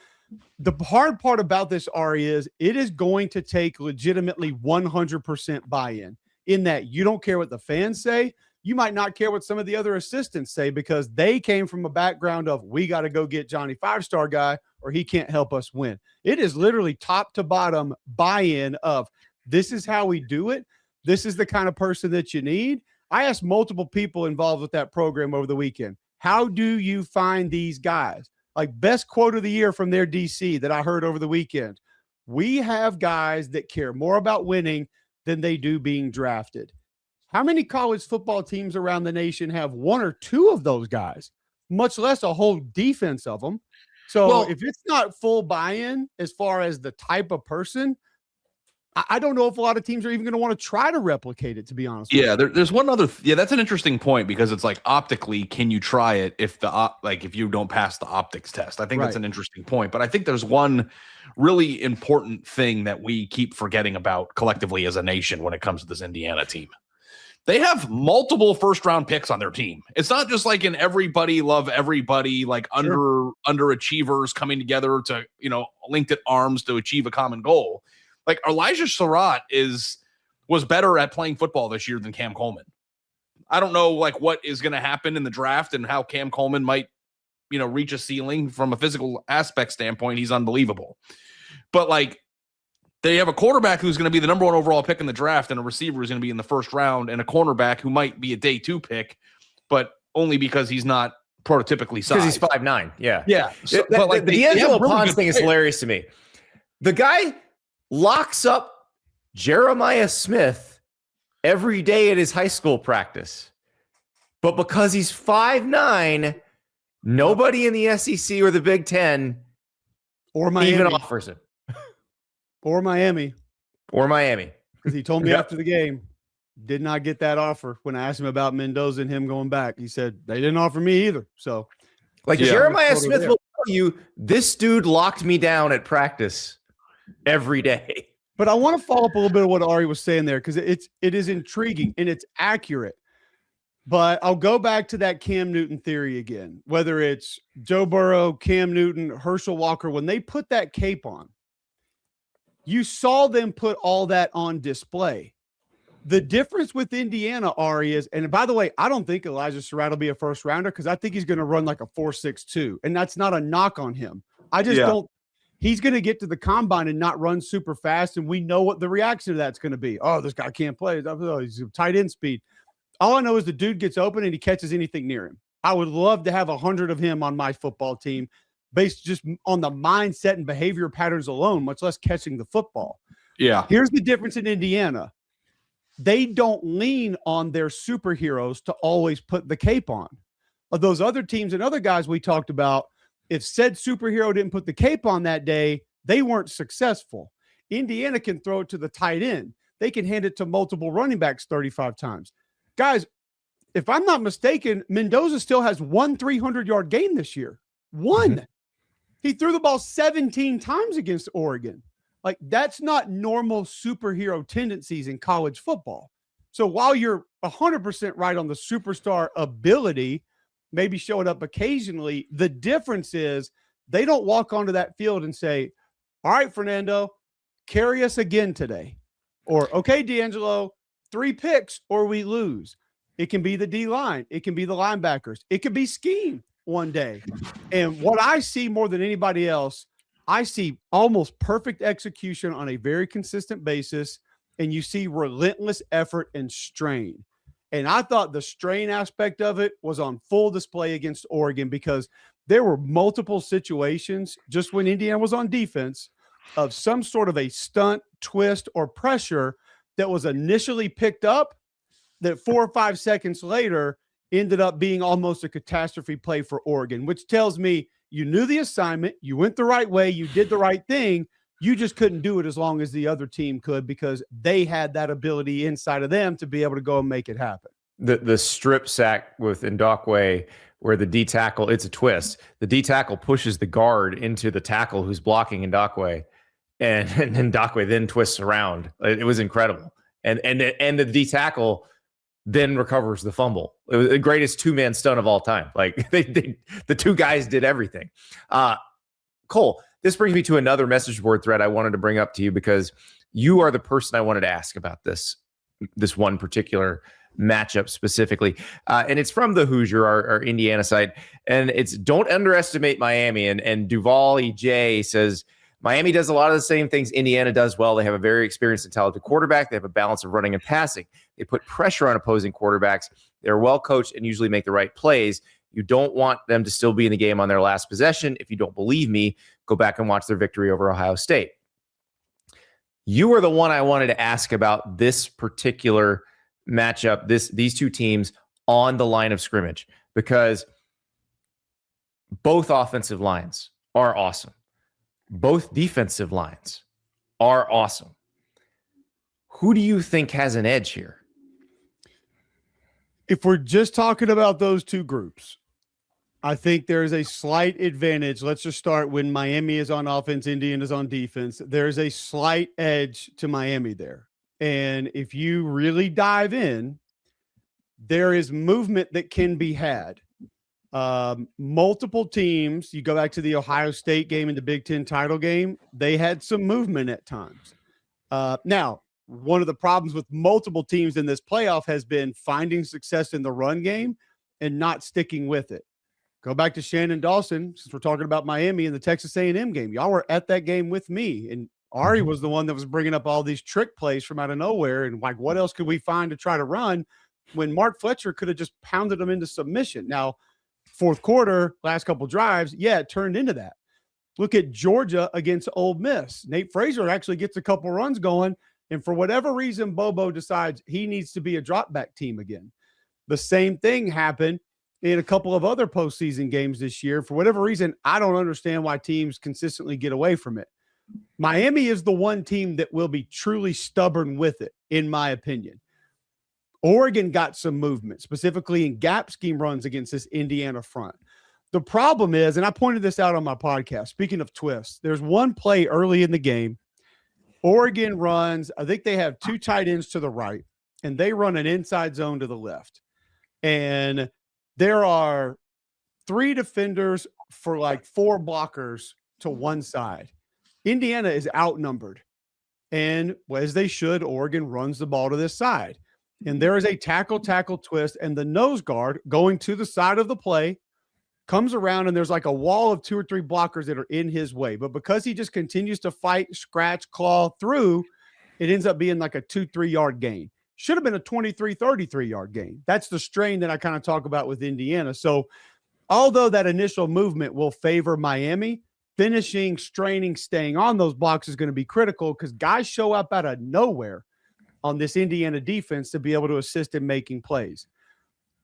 the hard part about this, Ari, is it is going to take legitimately 100% buy-in in that you don't care what the fans say. You might not care what some of the other assistants say because they came from a background of we got to go get Johnny 5-star guy or he can't help us win. It is literally top to bottom buy-in of this is how we do it. This is the kind of person that you need. I asked multiple people involved with that program over the weekend, how do you find these guys? Like best quote of the year from their DC that I heard over the weekend. We have guys that care more about winning than they do being drafted. How many college football teams around the nation have one or two of those guys, much less a whole defense of them? So if it's not full buy-in as far as the type of person, I don't know if a lot of teams are even going to want to try to replicate it, to be honest. Yeah, there's one other. That's an interesting point because it's like optically, can you try it if if you don't pass the optics test? I think that's an interesting point. But I think there's one really important thing that we keep forgetting about collectively as a nation when it comes to this Indiana team. They have multiple first-round picks on their team. It's not just like an everybody love everybody, like underachievers coming together to, linked at arms to achieve a common goal. Like Elijah Surratt was better at playing football this year than Cam Coleman. I don't know what is going to happen in the draft and how Cam Coleman might, reach a ceiling from a physical aspect standpoint. He's unbelievable. But they have a quarterback who's going to be the number one overall pick in the draft and a receiver who's going to be in the first round and a cornerback who might be a day 2 pick, but only because he's not prototypically sized. Because he's 5'9". Yeah. Yeah. So, the D'Angelo Ponce thing is hilarious to me. The guy locks up Jeremiah Smith every day at his high school practice. But because he's 5'9", nobody in the SEC or the Big Ten or Miami even offers him. Or Miami. Because he told me after the game, did not get that offer. When I asked him about Mendoza and him going back, he said, they didn't offer me either. So, Jeremiah Smith will tell you, this dude locked me down at practice every day. But I want to follow up a little bit of what Ari was saying there because it is intriguing and it's accurate. But I'll go back to that Cam Newton theory again, whether it's Joe Burrow, Cam Newton, Herschel Walker, when they put that cape on, you saw them put all that on display. The difference with Indiana, Ari, is, and by the way, I don't think Elijah Surratt will be a first rounder because I think he's going to run like a 4.62, and that's not a knock on him. I just don't. He's going to get to the combine and not run super fast, and we know what the reaction to that's going to be. Oh, this guy can't play. Oh, he's tight end speed. All I know is the dude gets open and he catches anything near him. I would love to have 100 of him on my football team based just on the mindset and behavior patterns alone, much less catching the football. Yeah. Here's the difference in Indiana. They don't lean on their superheroes to always put the cape on. Of those other teams and other guys we talked about, if said superhero didn't put the cape on that day, they weren't successful. Indiana can throw it to the tight end. They can hand it to multiple running backs 35 times. Guys, if I'm not mistaken, Mendoza still has one 300-yard game this year. One. Mm-hmm. He threw the ball 17 times against Oregon. That's not normal superhero tendencies in college football. So while you're 100% right on the superstar ability, maybe showing up occasionally, the difference is they don't walk onto that field and say, all right, Fernando, carry us again today. Or, okay, D'Angelo, 3 picks or we lose. It can be the D-line. It can be the linebackers. It could be scheme one day. And what I see more than anybody else, I see almost perfect execution on a very consistent basis, and you see relentless effort and strain. And I thought the strain aspect of it was on full display against Oregon, because there were multiple situations just when Indiana was on defense of some sort of a stunt, twist, or pressure that was initially picked up that 4 or 5 seconds later ended up being almost a catastrophe play for Oregon, which tells me you knew the assignment, you went the right way, you did the right thing. You just couldn't do it as long as the other team could, because they had that ability inside of them to be able to go and make it happen. The strip sack with Ndakwe, where the D tackle, it's a twist. The D tackle pushes the guard into the tackle who's blocking Ndakwe, and Ndakwe then twists around. It was incredible. And the D tackle then recovers the fumble. It was the greatest two-man stunt of all time. Like the two guys did everything. Cole, this brings me to another message board thread I wanted to bring up to you, because you are the person I wanted to ask about this one particular matchup specifically. And it's from the Hoosier, our Indiana side. And it's don't underestimate Miami. And Duval EJ says, Miami does a lot of the same things Indiana does well. They have a very experienced and talented quarterback. They have a balance of running and passing. They put pressure on opposing quarterbacks. They're well coached and usually make the right plays. You don't want them to still be in the game on their last possession. If you don't believe me, go back and watch their victory over Ohio State. You are the one I wanted to ask about this particular matchup, these two teams on the line of scrimmage, because both offensive lines are awesome. Both defensive lines are awesome. Who do you think has an edge here? If we're just talking about those two groups, I think there's a slight advantage. Let's just start when Miami is on offense, Indiana is on defense. There's a slight edge to Miami there. And if you really dive in, there is movement that can be had. Multiple teams, you go back to the Ohio State game and the Big Ten title game, they had some movement at times. Now, one of the problems with multiple teams in this playoff has been finding success in the run game and not sticking with it. Go back to Shannon Dawson, since we're talking about Miami and the Texas A&M game. Y'all were at that game with me, and Ari was the one that was bringing up all these trick plays from out of nowhere, and like, what else could we find to try to run when Mark Fletcher could have just pounded them into submission? Now, fourth quarter, last couple drives, yeah, it turned into that. Look at Georgia against Ole Miss. Nate Frazier actually gets a couple runs going, and for whatever reason, Bobo decides he needs to be a drop-back team again. The same thing happened in a couple of other postseason games this year. For whatever reason, I don't understand why teams consistently get away from it. Miami is the one team that will be truly stubborn with it, in my opinion. Oregon got some movement, specifically in gap scheme runs against this Indiana front. The problem is, and I pointed this out on my podcast, speaking of twists, there's one play early in the game. Oregon runs, I think they have two tight ends to the right, and they run an inside zone to the left. And there are 3 defenders for like 4 blockers to one side. Indiana is outnumbered. And as they should, Oregon runs the ball to this side. And there is a tackle twist, and the nose guard going to the side of the play comes around, and there's like a wall of 2 or 3 blockers that are in his way. But because he just continues to fight, scratch, claw through, it ends up being like a 2-3 yard gain. Should have been a 23-33 yard gain. That's the strain that I kind of talk about with Indiana. So although that initial movement will favor Miami, finishing, straining, staying on those blocks is going to be critical, because guys show up out of nowhere on this Indiana defense to be able to assist in making plays.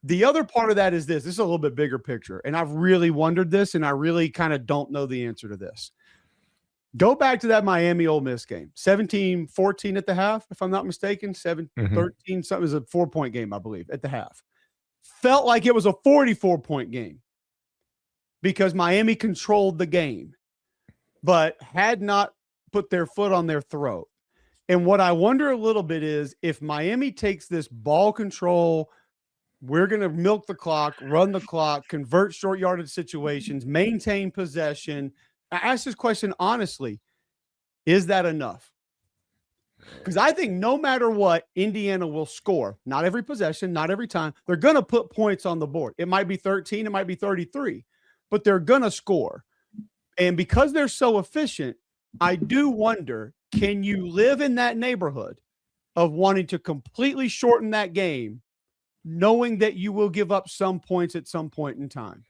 The other part of that is this. This is a little bit bigger picture, and I've really wondered this, and I really kind of don't know the answer to this. Go back to that Miami Ole Miss game, 17-14 at the half, if I'm not mistaken, 7-13, something. It was a 4-point game, I believe, at the half. Felt like it was a 44-point game because Miami controlled the game, but had not put their foot on their throat. And what I wonder a little bit is if Miami takes this ball control, we're going to milk the clock, run the clock, convert short yardage situations, maintain possession. I ask this question honestly, is that enough? Because I think no matter what, Indiana will score. Not every possession, not every time. They're going to put points on the board. It might be 13, it might be 33, but they're going to score. And because they're so efficient, I do wonder, can you live in that neighborhood of wanting to completely shorten that game, knowing that you will give up some points at some point in time?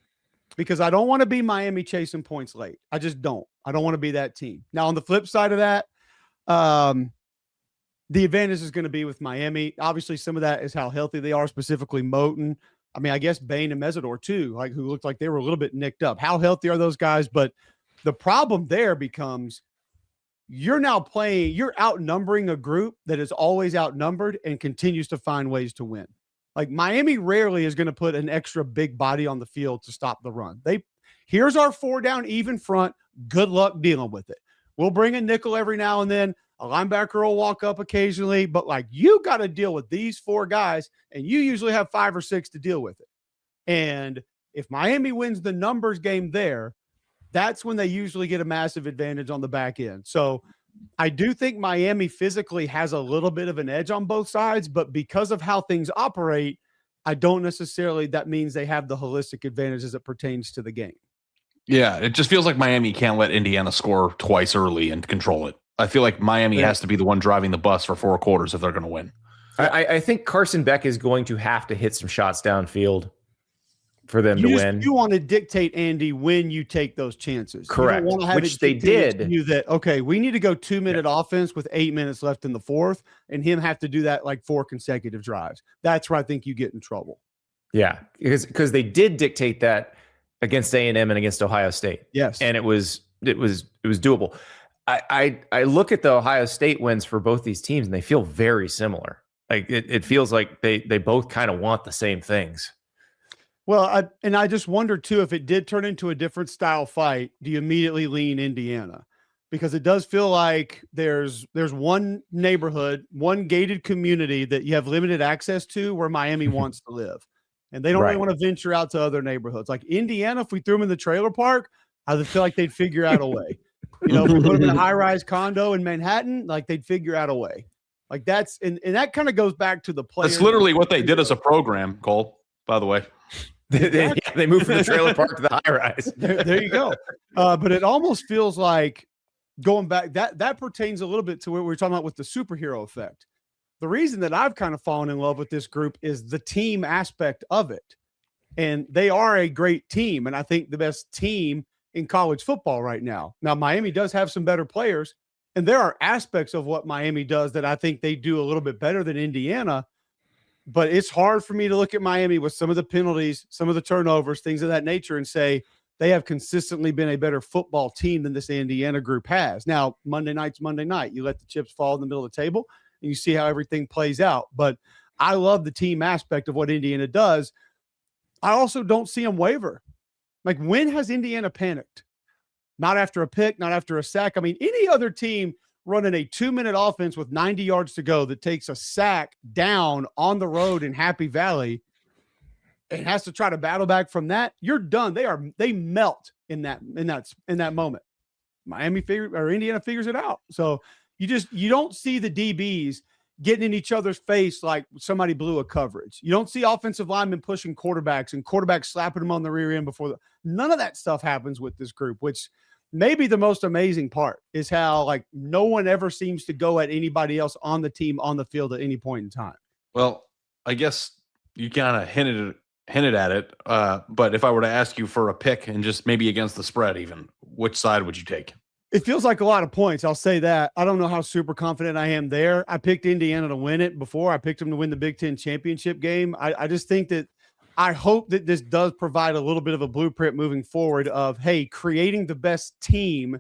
Because I don't want to be Miami chasing points late. I just don't. I don't want to be that team. Now, on the flip side of that, the advantage is going to be with Miami. Obviously, some of that is how healthy they are, specifically Moton. I mean, I guess Bain and Mesidor too, like who looked like they were a little bit nicked up. How healthy are those guys? But the problem there becomes you're now playing, you're outnumbering a group that is always outnumbered and continues to find ways to win. Like Miami rarely is going to put an extra big body on the field to stop the run. Here's our 4 down even front. Good luck dealing with it. We'll bring a nickel every now and then. A linebacker will walk up occasionally, but like you got to deal with these 4 guys, and you usually have 5 or 6 to deal with it. And if Miami wins the numbers game there, that's when they usually get a massive advantage on the back end. So I do think Miami physically has a little bit of an edge on both sides, but because of how things operate, I don't necessarily, that means they have the holistic advantage as it pertains to the game. Yeah, it just feels like Miami can't let Indiana score twice early and control it. I feel like Miami has to be the one driving the bus for 4 quarters if they're going to win. I think Carson Beck is going to have to hit some shots downfield for them to win. You want to dictate, Andy, when you take those chances. Correct. You don't want to have Which they did. You that, okay, we need to go 2-minute offense with 8 minutes left in the fourth, and him have to do that like 4 consecutive drives. That's where I think you get in trouble. Yeah, because they did dictate that against A&M and against Ohio State. Yes. And it was doable. I look at the Ohio State wins for both these teams, and they feel very similar. Like it feels like they both kind of want the same things. Well, I just wonder too, if it did turn into a different style fight, do you immediately lean Indiana? Because it does feel like there's one neighborhood, one gated community that you have limited access to where Miami wants to live. And they don't really want to venture out to other neighborhoods. Like Indiana, if we threw them in the trailer park, I would feel like they'd figure out a way. You know, if we put them in a high-rise condo in Manhattan, like they'd figure out a way. Like that's and that kind of goes back to the players. That's literally what they did as a program, Cole, by the way. They moved from the trailer park to the high-rise. There you go. But it almost feels like going back, that pertains a little bit to what we were talking about with the superhero effect. The reason that I've kind of fallen in love with this group is the team aspect of it. And they are a great team, and I think the best team in college football right now. Now, Miami does have some better players, and there are aspects of what Miami does that I think they do a little bit better than Indiana. But it's hard for me to look at Miami with some of the penalties, some of the turnovers, things of that nature, and say they have consistently been a better football team than this Indiana group has. Now, Monday night's Monday night. You let the chips fall in the middle of the table, and you see how everything plays out. But I love the team aspect of what Indiana does. I also don't see them waver. Like, when has Indiana panicked? Not after a pick, not after a sack. I mean, any other team running a 2-minute offense with 90 yards to go that takes a sack down on the road in Happy Valley and has to try to battle back from that, you're done. They melt in that moment. Indiana figures it out. So you don't see the DBs getting in each other's face like somebody blew a coverage. You don't see offensive linemen pushing quarterbacks and quarterbacks slapping them on the rear end none of that stuff happens with this group, which maybe the most amazing part is how like no one ever seems to go at anybody else on the team on the field at any point in time. Well, I guess you kind of hinted at it. But if I were to ask you for a pick and just maybe against the spread, even, which side would you take? It feels like a lot of points. I'll say that. I don't know how super confident I am there. I picked Indiana to win it before. I picked them to win the Big Ten championship game. I just think that I hope that this does provide a little bit of a blueprint moving forward of, hey, creating the best team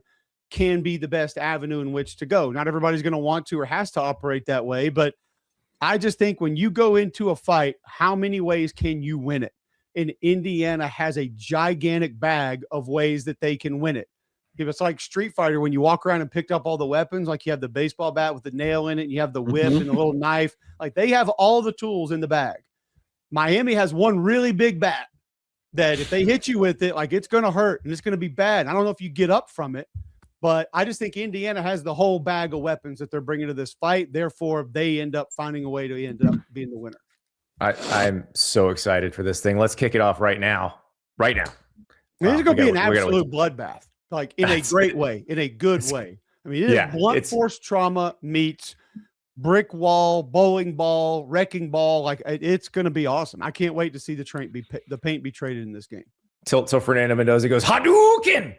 can be the best avenue in which to go. Not everybody's going to want to or has to operate that way, but I just think when you go into a fight, how many ways can you win it? And Indiana has a gigantic bag of ways that they can win it. If it's like Street Fighter, when you walk around and picked up all the weapons, like you have the baseball bat with the nail in it, and you have the whip and the little knife, like they have all the tools in the bag. Miami has one really big bat that if they hit you with it, like it's going to hurt and it's going to be bad. I don't know if you get up from it, but I just think Indiana has the whole bag of weapons that they're bringing to this fight. Therefore, they end up finding a way to end up being the winner. I'm so excited for this thing. Let's kick it off right now. Right now. It's going to be an absolute bloodbath. like in a great way, in a good way. I mean, it is blunt force trauma meets brick wall, bowling ball, wrecking ball. Like it's going to be awesome. I can't wait to see the paint be traded in this game. Till Fernando Mendoza goes Hadouken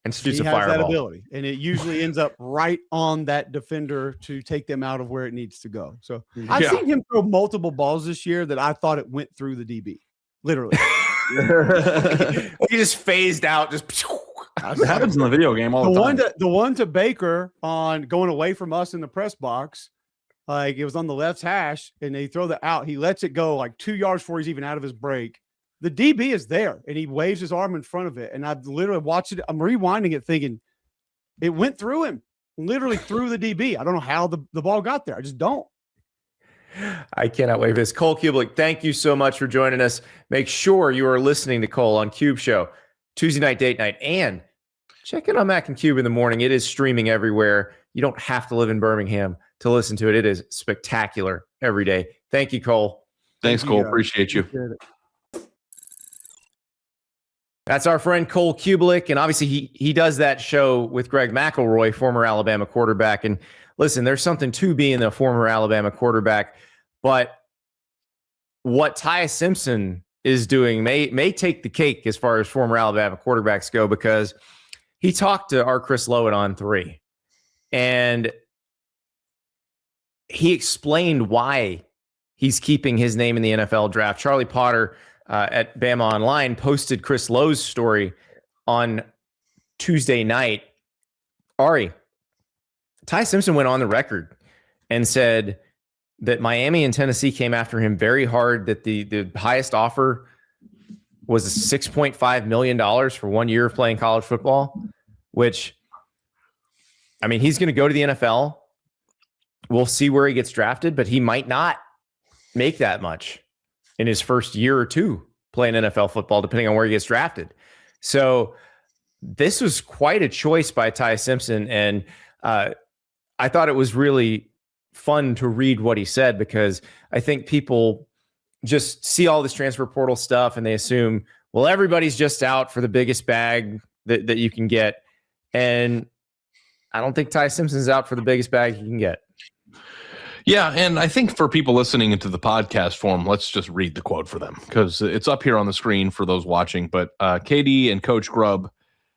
and shoots he a has fireball. That ability, and it usually ends up right on that defender to take them out of where it needs to go. So I've seen him throw multiple balls this year that I thought it went through the DB, literally. He just phased out. Just it happens in the video game all the time. The one to Baker on going away from us in the press box, like it was on the left hash, and they throw the out. He lets it go like 2 yards before he's even out of his break. The DB is there, and he waves his arm in front of it. And I've literally watched it. I'm rewinding it, thinking it went through him, literally through the DB. I don't know how the ball got there. I just don't. I cannot wait for this. Cole Cubelic, thank you so much for joining us. Make sure you are listening to Cole on Cube Show, Tuesday night, date night, and check in on Mac and Cube in the morning. It is streaming everywhere. You don't have to live in Birmingham to listen to it. It is spectacular every day. Thank you, Cole. Thanks, Cole. Appreciate you. That's our friend Cole Cubelic, and obviously he does that show with Greg McElroy, former Alabama quarterback. And listen, there's something to being a former Alabama quarterback, but what Ty Simpson is doing may take the cake as far as former Alabama quarterbacks go, because he talked to our Chris Lowe at On 3, and he explained why he's keeping his name in the NFL draft. Charlie Potter at Bama Online posted Chris Lowe's story on Tuesday night. Ari, Ty Simpson went on the record and said that Miami and Tennessee came after him very hard, that the highest offer was $6.5 million for 1 year of playing college football, which, I mean, he's going to go to the NFL. We'll see where he gets drafted, but he might not make that much in his first year or two playing NFL football, depending on where he gets drafted. So this was quite a choice by Ty Simpson. And I thought it was really fun to read what he said, because I think people just see all this transfer portal stuff and they assume, well, everybody's just out for the biggest bag that you can get. And I don't think Ty Simpson's out for the biggest bag he can get. Yeah, and I think for people listening into the podcast form, let's just read the quote for them, because it's up here on the screen for those watching. But KD and Coach Grubb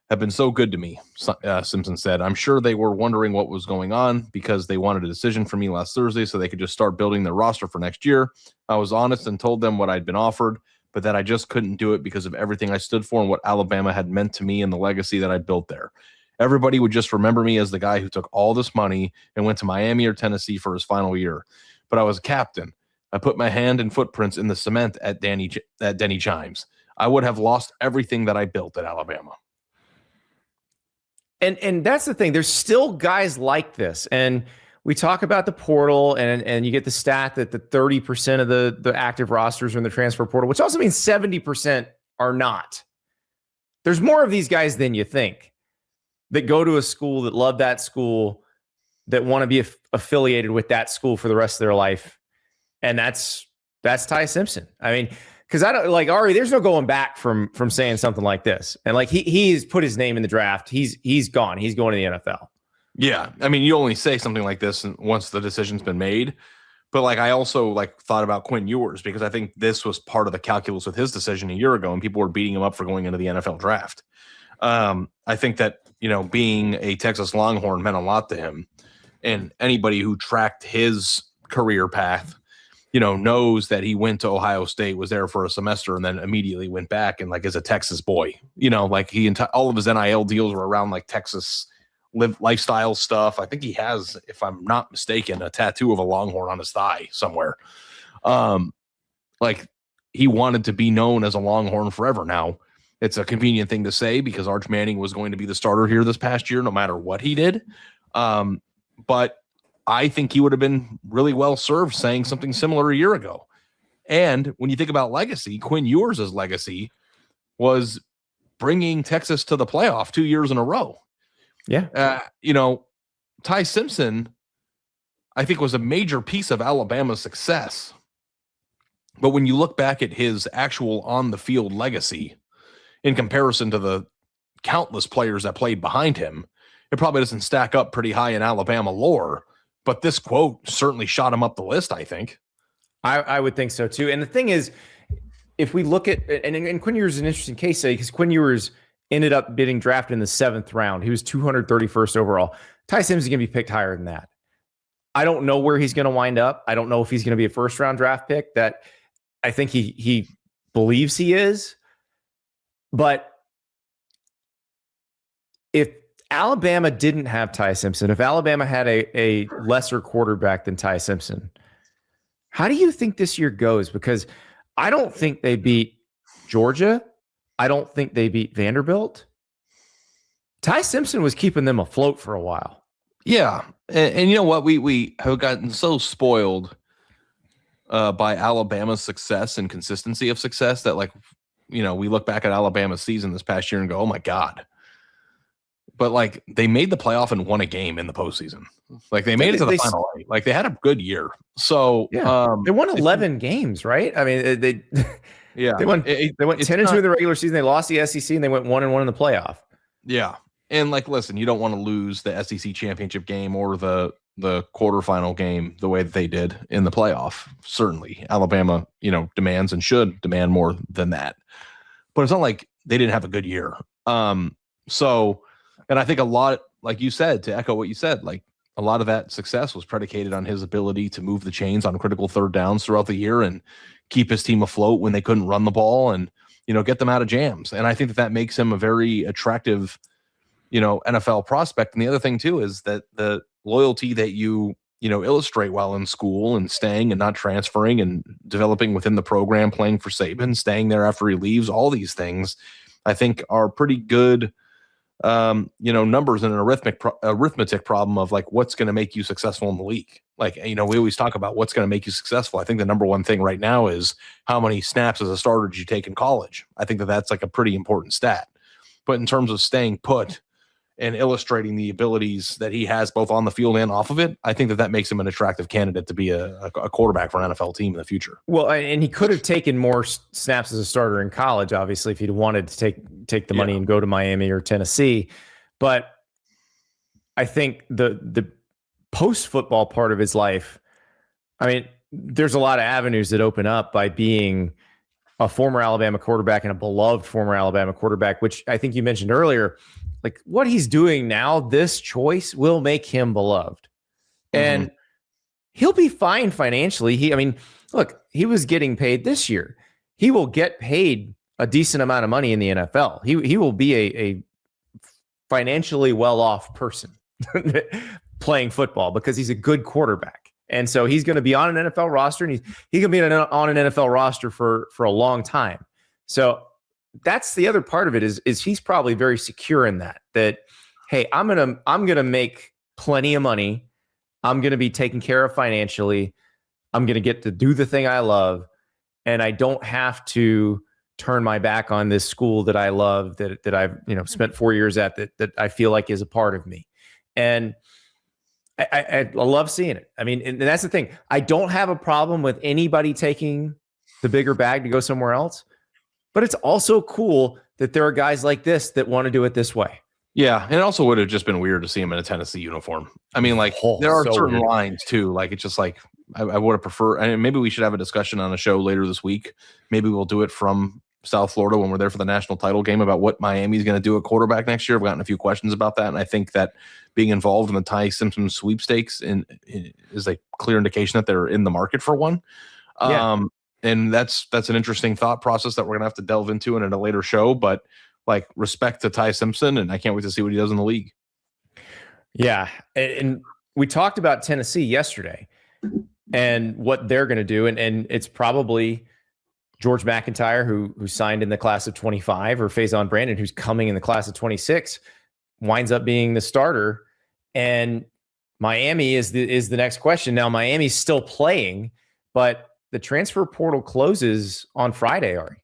have been so good to me, Simpson said. I'm sure they were wondering what was going on, because they wanted a decision from me last Thursday so they could just start building their roster for next year. I was honest and told them what I'd been offered, but that I just couldn't do it because of everything I stood for and what Alabama had meant to me and the legacy that I built there. Everybody would just remember me as the guy who took all this money and went to Miami or Tennessee for his final year. But I was a captain. I put my hand and footprints in the cement at Denny Chimes. I would have lost everything that I built at Alabama. And that's the thing. There's still guys like this. And we talk about the portal, and you get the stat that the 30% of the active rosters are in the transfer portal, which also means 70% are not. There's more of these guys than you think that go to a school, that love that school, that want to be affiliated with that school for the rest of their life. And that's Ty Simpson. I mean, because I don't like Ari, there's no going back from saying something like this. And like he's put his name in the draft. He's gone. He's going to the NFL. Yeah. I mean, you only say something like this once the decision's been made. But like I also thought about Quinn Ewers, because I think this was part of the calculus with his decision a year ago, and people were beating him up for going into the NFL draft. I think that, being a Texas Longhorn meant a lot to him, and anybody who tracked his career path, knows that he went to Ohio State, was there for a semester, and then immediately went back and is a Texas boy. All of his NIL deals were around Texas lifestyle stuff. I think he has, if I'm not mistaken, a tattoo of a Longhorn on his thigh somewhere. He wanted to be known as a Longhorn forever. Now, it's a convenient thing to say because Arch Manning was going to be the starter here this past year, no matter what he did. But I think he would have been really well served saying something similar a year ago. And when you think about legacy, Quinn Ewers' legacy was bringing Texas to the playoff 2 years in a row. Yeah. Ty Simpson, I think, was a major piece of Alabama's success. But when you look back at his actual on the field legacy in comparison to the countless players that played behind him, it probably doesn't stack up pretty high in Alabama lore. But this quote certainly shot him up the list, I think. I would think so too. And the thing is, if we look at, and Quinn Ewers is an interesting case study because Quinn Ewers ended up getting drafted in the 7th round. He was 231st overall. Ty Simpson is going to be picked higher than that. I don't know where he's going to wind up. I don't know if he's going to be a first-round draft pick. That I think he believes he is. But if Alabama didn't have Ty Simpson, if Alabama had a lesser quarterback than Ty Simpson, how do you think this year goes? Because I don't think they beat Georgia. I don't think they beat Vanderbilt. Ty Simpson was keeping them afloat for a while. Yeah. And you know what? We have gotten so spoiled by Alabama's success and consistency of success that, like, you know, we look back at Alabama's season this past year and go, oh my God. But like, they made the playoff and won a game in the postseason. Like, they made it to the final eight. Like, they had a good year. So yeah, they won 11 games, right? I mean, they went 10-2 in the regular season. They lost the SEC and they went 1-1 in the playoff. Yeah. And like, listen, you don't want to lose the SEC championship game or the quarterfinal game the way that they did in the playoff. Certainly Alabama, you know, demands and should demand more than that, but it's not like they didn't have a good year. And I think a lot, like you said, to echo what you said, like a lot of that success was predicated on his ability to move the chains on critical third downs throughout the year and keep his team afloat when they couldn't run the ball and, you know, get them out of jams. And I think that makes him a very attractive, you know, NFL prospect. And the other thing too is that the loyalty that you illustrate while in school and staying and not transferring and developing within the program, playing for Saban, staying there after he leaves, all these things I think are pretty good, numbers in an arithmetic problem of like, what's going to make you successful in the league. Like, you know, we always talk about what's going to make you successful. I think the number one thing right now is how many snaps as a starter did you take in college? I think that's like a pretty important stat. But in terms of staying put and illustrating the abilities that he has both on the field and off of it, I think that makes him an attractive candidate to be a quarterback for an NFL team in the future. Well, and he could have taken more snaps as a starter in college, obviously, if he'd wanted to take the money and go to Miami or Tennessee. But I think the post-football part of his life, I mean, there's a lot of avenues that open up by being a former Alabama quarterback and a beloved former Alabama quarterback, which I think you mentioned earlier. Like, what he's doing now, this choice will make him beloved. And he'll be fine financially. Look, he was getting paid this year. He will get paid a decent amount of money in the NFL. He will be a financially well-off person playing football because he's a good quarterback. And so he's going to be on an NFL roster, and he's going to be on an NFL roster for a long time. So that's the other part of it is he's probably very secure in that, hey, I'm gonna make plenty of money. I'm gonna be taken care of financially. I'm gonna get to do the thing I love, and I don't have to turn my back on this school that I love, that I've spent 4 years at, that I feel like is a part of me. And I love seeing it. I mean, and that's the thing. I don't have a problem with anybody taking the bigger bag to go somewhere else. But it's also cool that there are guys like this that want to do it this way. Yeah, and it also would have just been weird to see him in a Tennessee uniform. I mean, like, there are certain lines too. Like, it's just like I would have preferred. And maybe we should have a discussion on a show later this week. Maybe we'll do it from South Florida when we're there for the national title game about what Miami's going to do at quarterback next year. I've gotten a few questions about that, and I think that being involved in the Ty Simpson sweepstakes is a clear indication that they're in the market for one. Yeah. And that's an interesting thought process that we're gonna have to delve into in a later show. But like, respect to Ty Simpson, and I can't wait to see what he does in the league. Yeah, and we talked about Tennessee yesterday and what they're going to do, and it's probably George McIntyre who signed in the class of 25, or Faison Brandon who's coming in the class of 26, winds up being the starter, and Miami is the next question. Now Miami's still playing, but the transfer portal closes on Friday, Ari.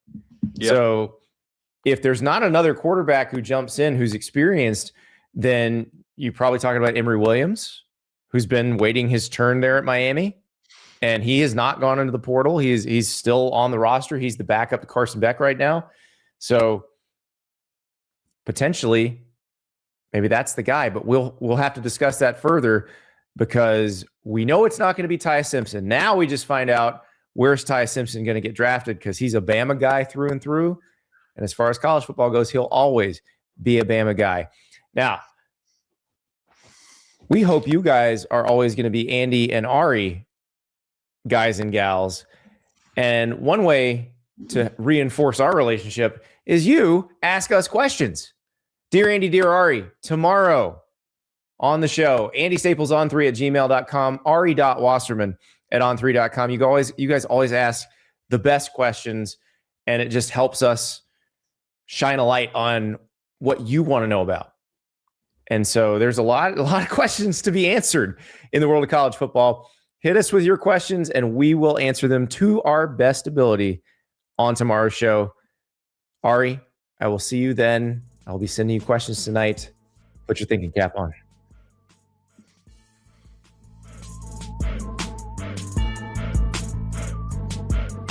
Yep. So if there's not another quarterback who jumps in who's experienced, then you're probably talking about Emory Williams, who's been waiting his turn there at Miami, and he has not gone into the portal. He's still on the roster. He's the backup to Carson Beck right now. So potentially, maybe that's the guy, but we'll have to discuss that further because we know it's not going to be Ty Simpson. Now we just find out where's Ty Simpson going to get drafted because he's a Bama guy through and through. And as far as college football goes, he'll always be a Bama guy. Now, we hope you guys are always going to be Andy and Ari guys and gals. And one way to reinforce our relationship is you ask us questions. Dear Andy, dear Ari, tomorrow on the show, Andy Staples on3@gmail.com, Ari.Wasserman@on3.com. You guys always ask the best questions, and it just helps us shine a light on what you want to know about. And so there's a lot of questions to be answered in the world of college football. Hit us with your questions, and we will answer them to our best ability on tomorrow's show. Ari, I will see you then. I'll be sending you questions tonight. Put your thinking cap on.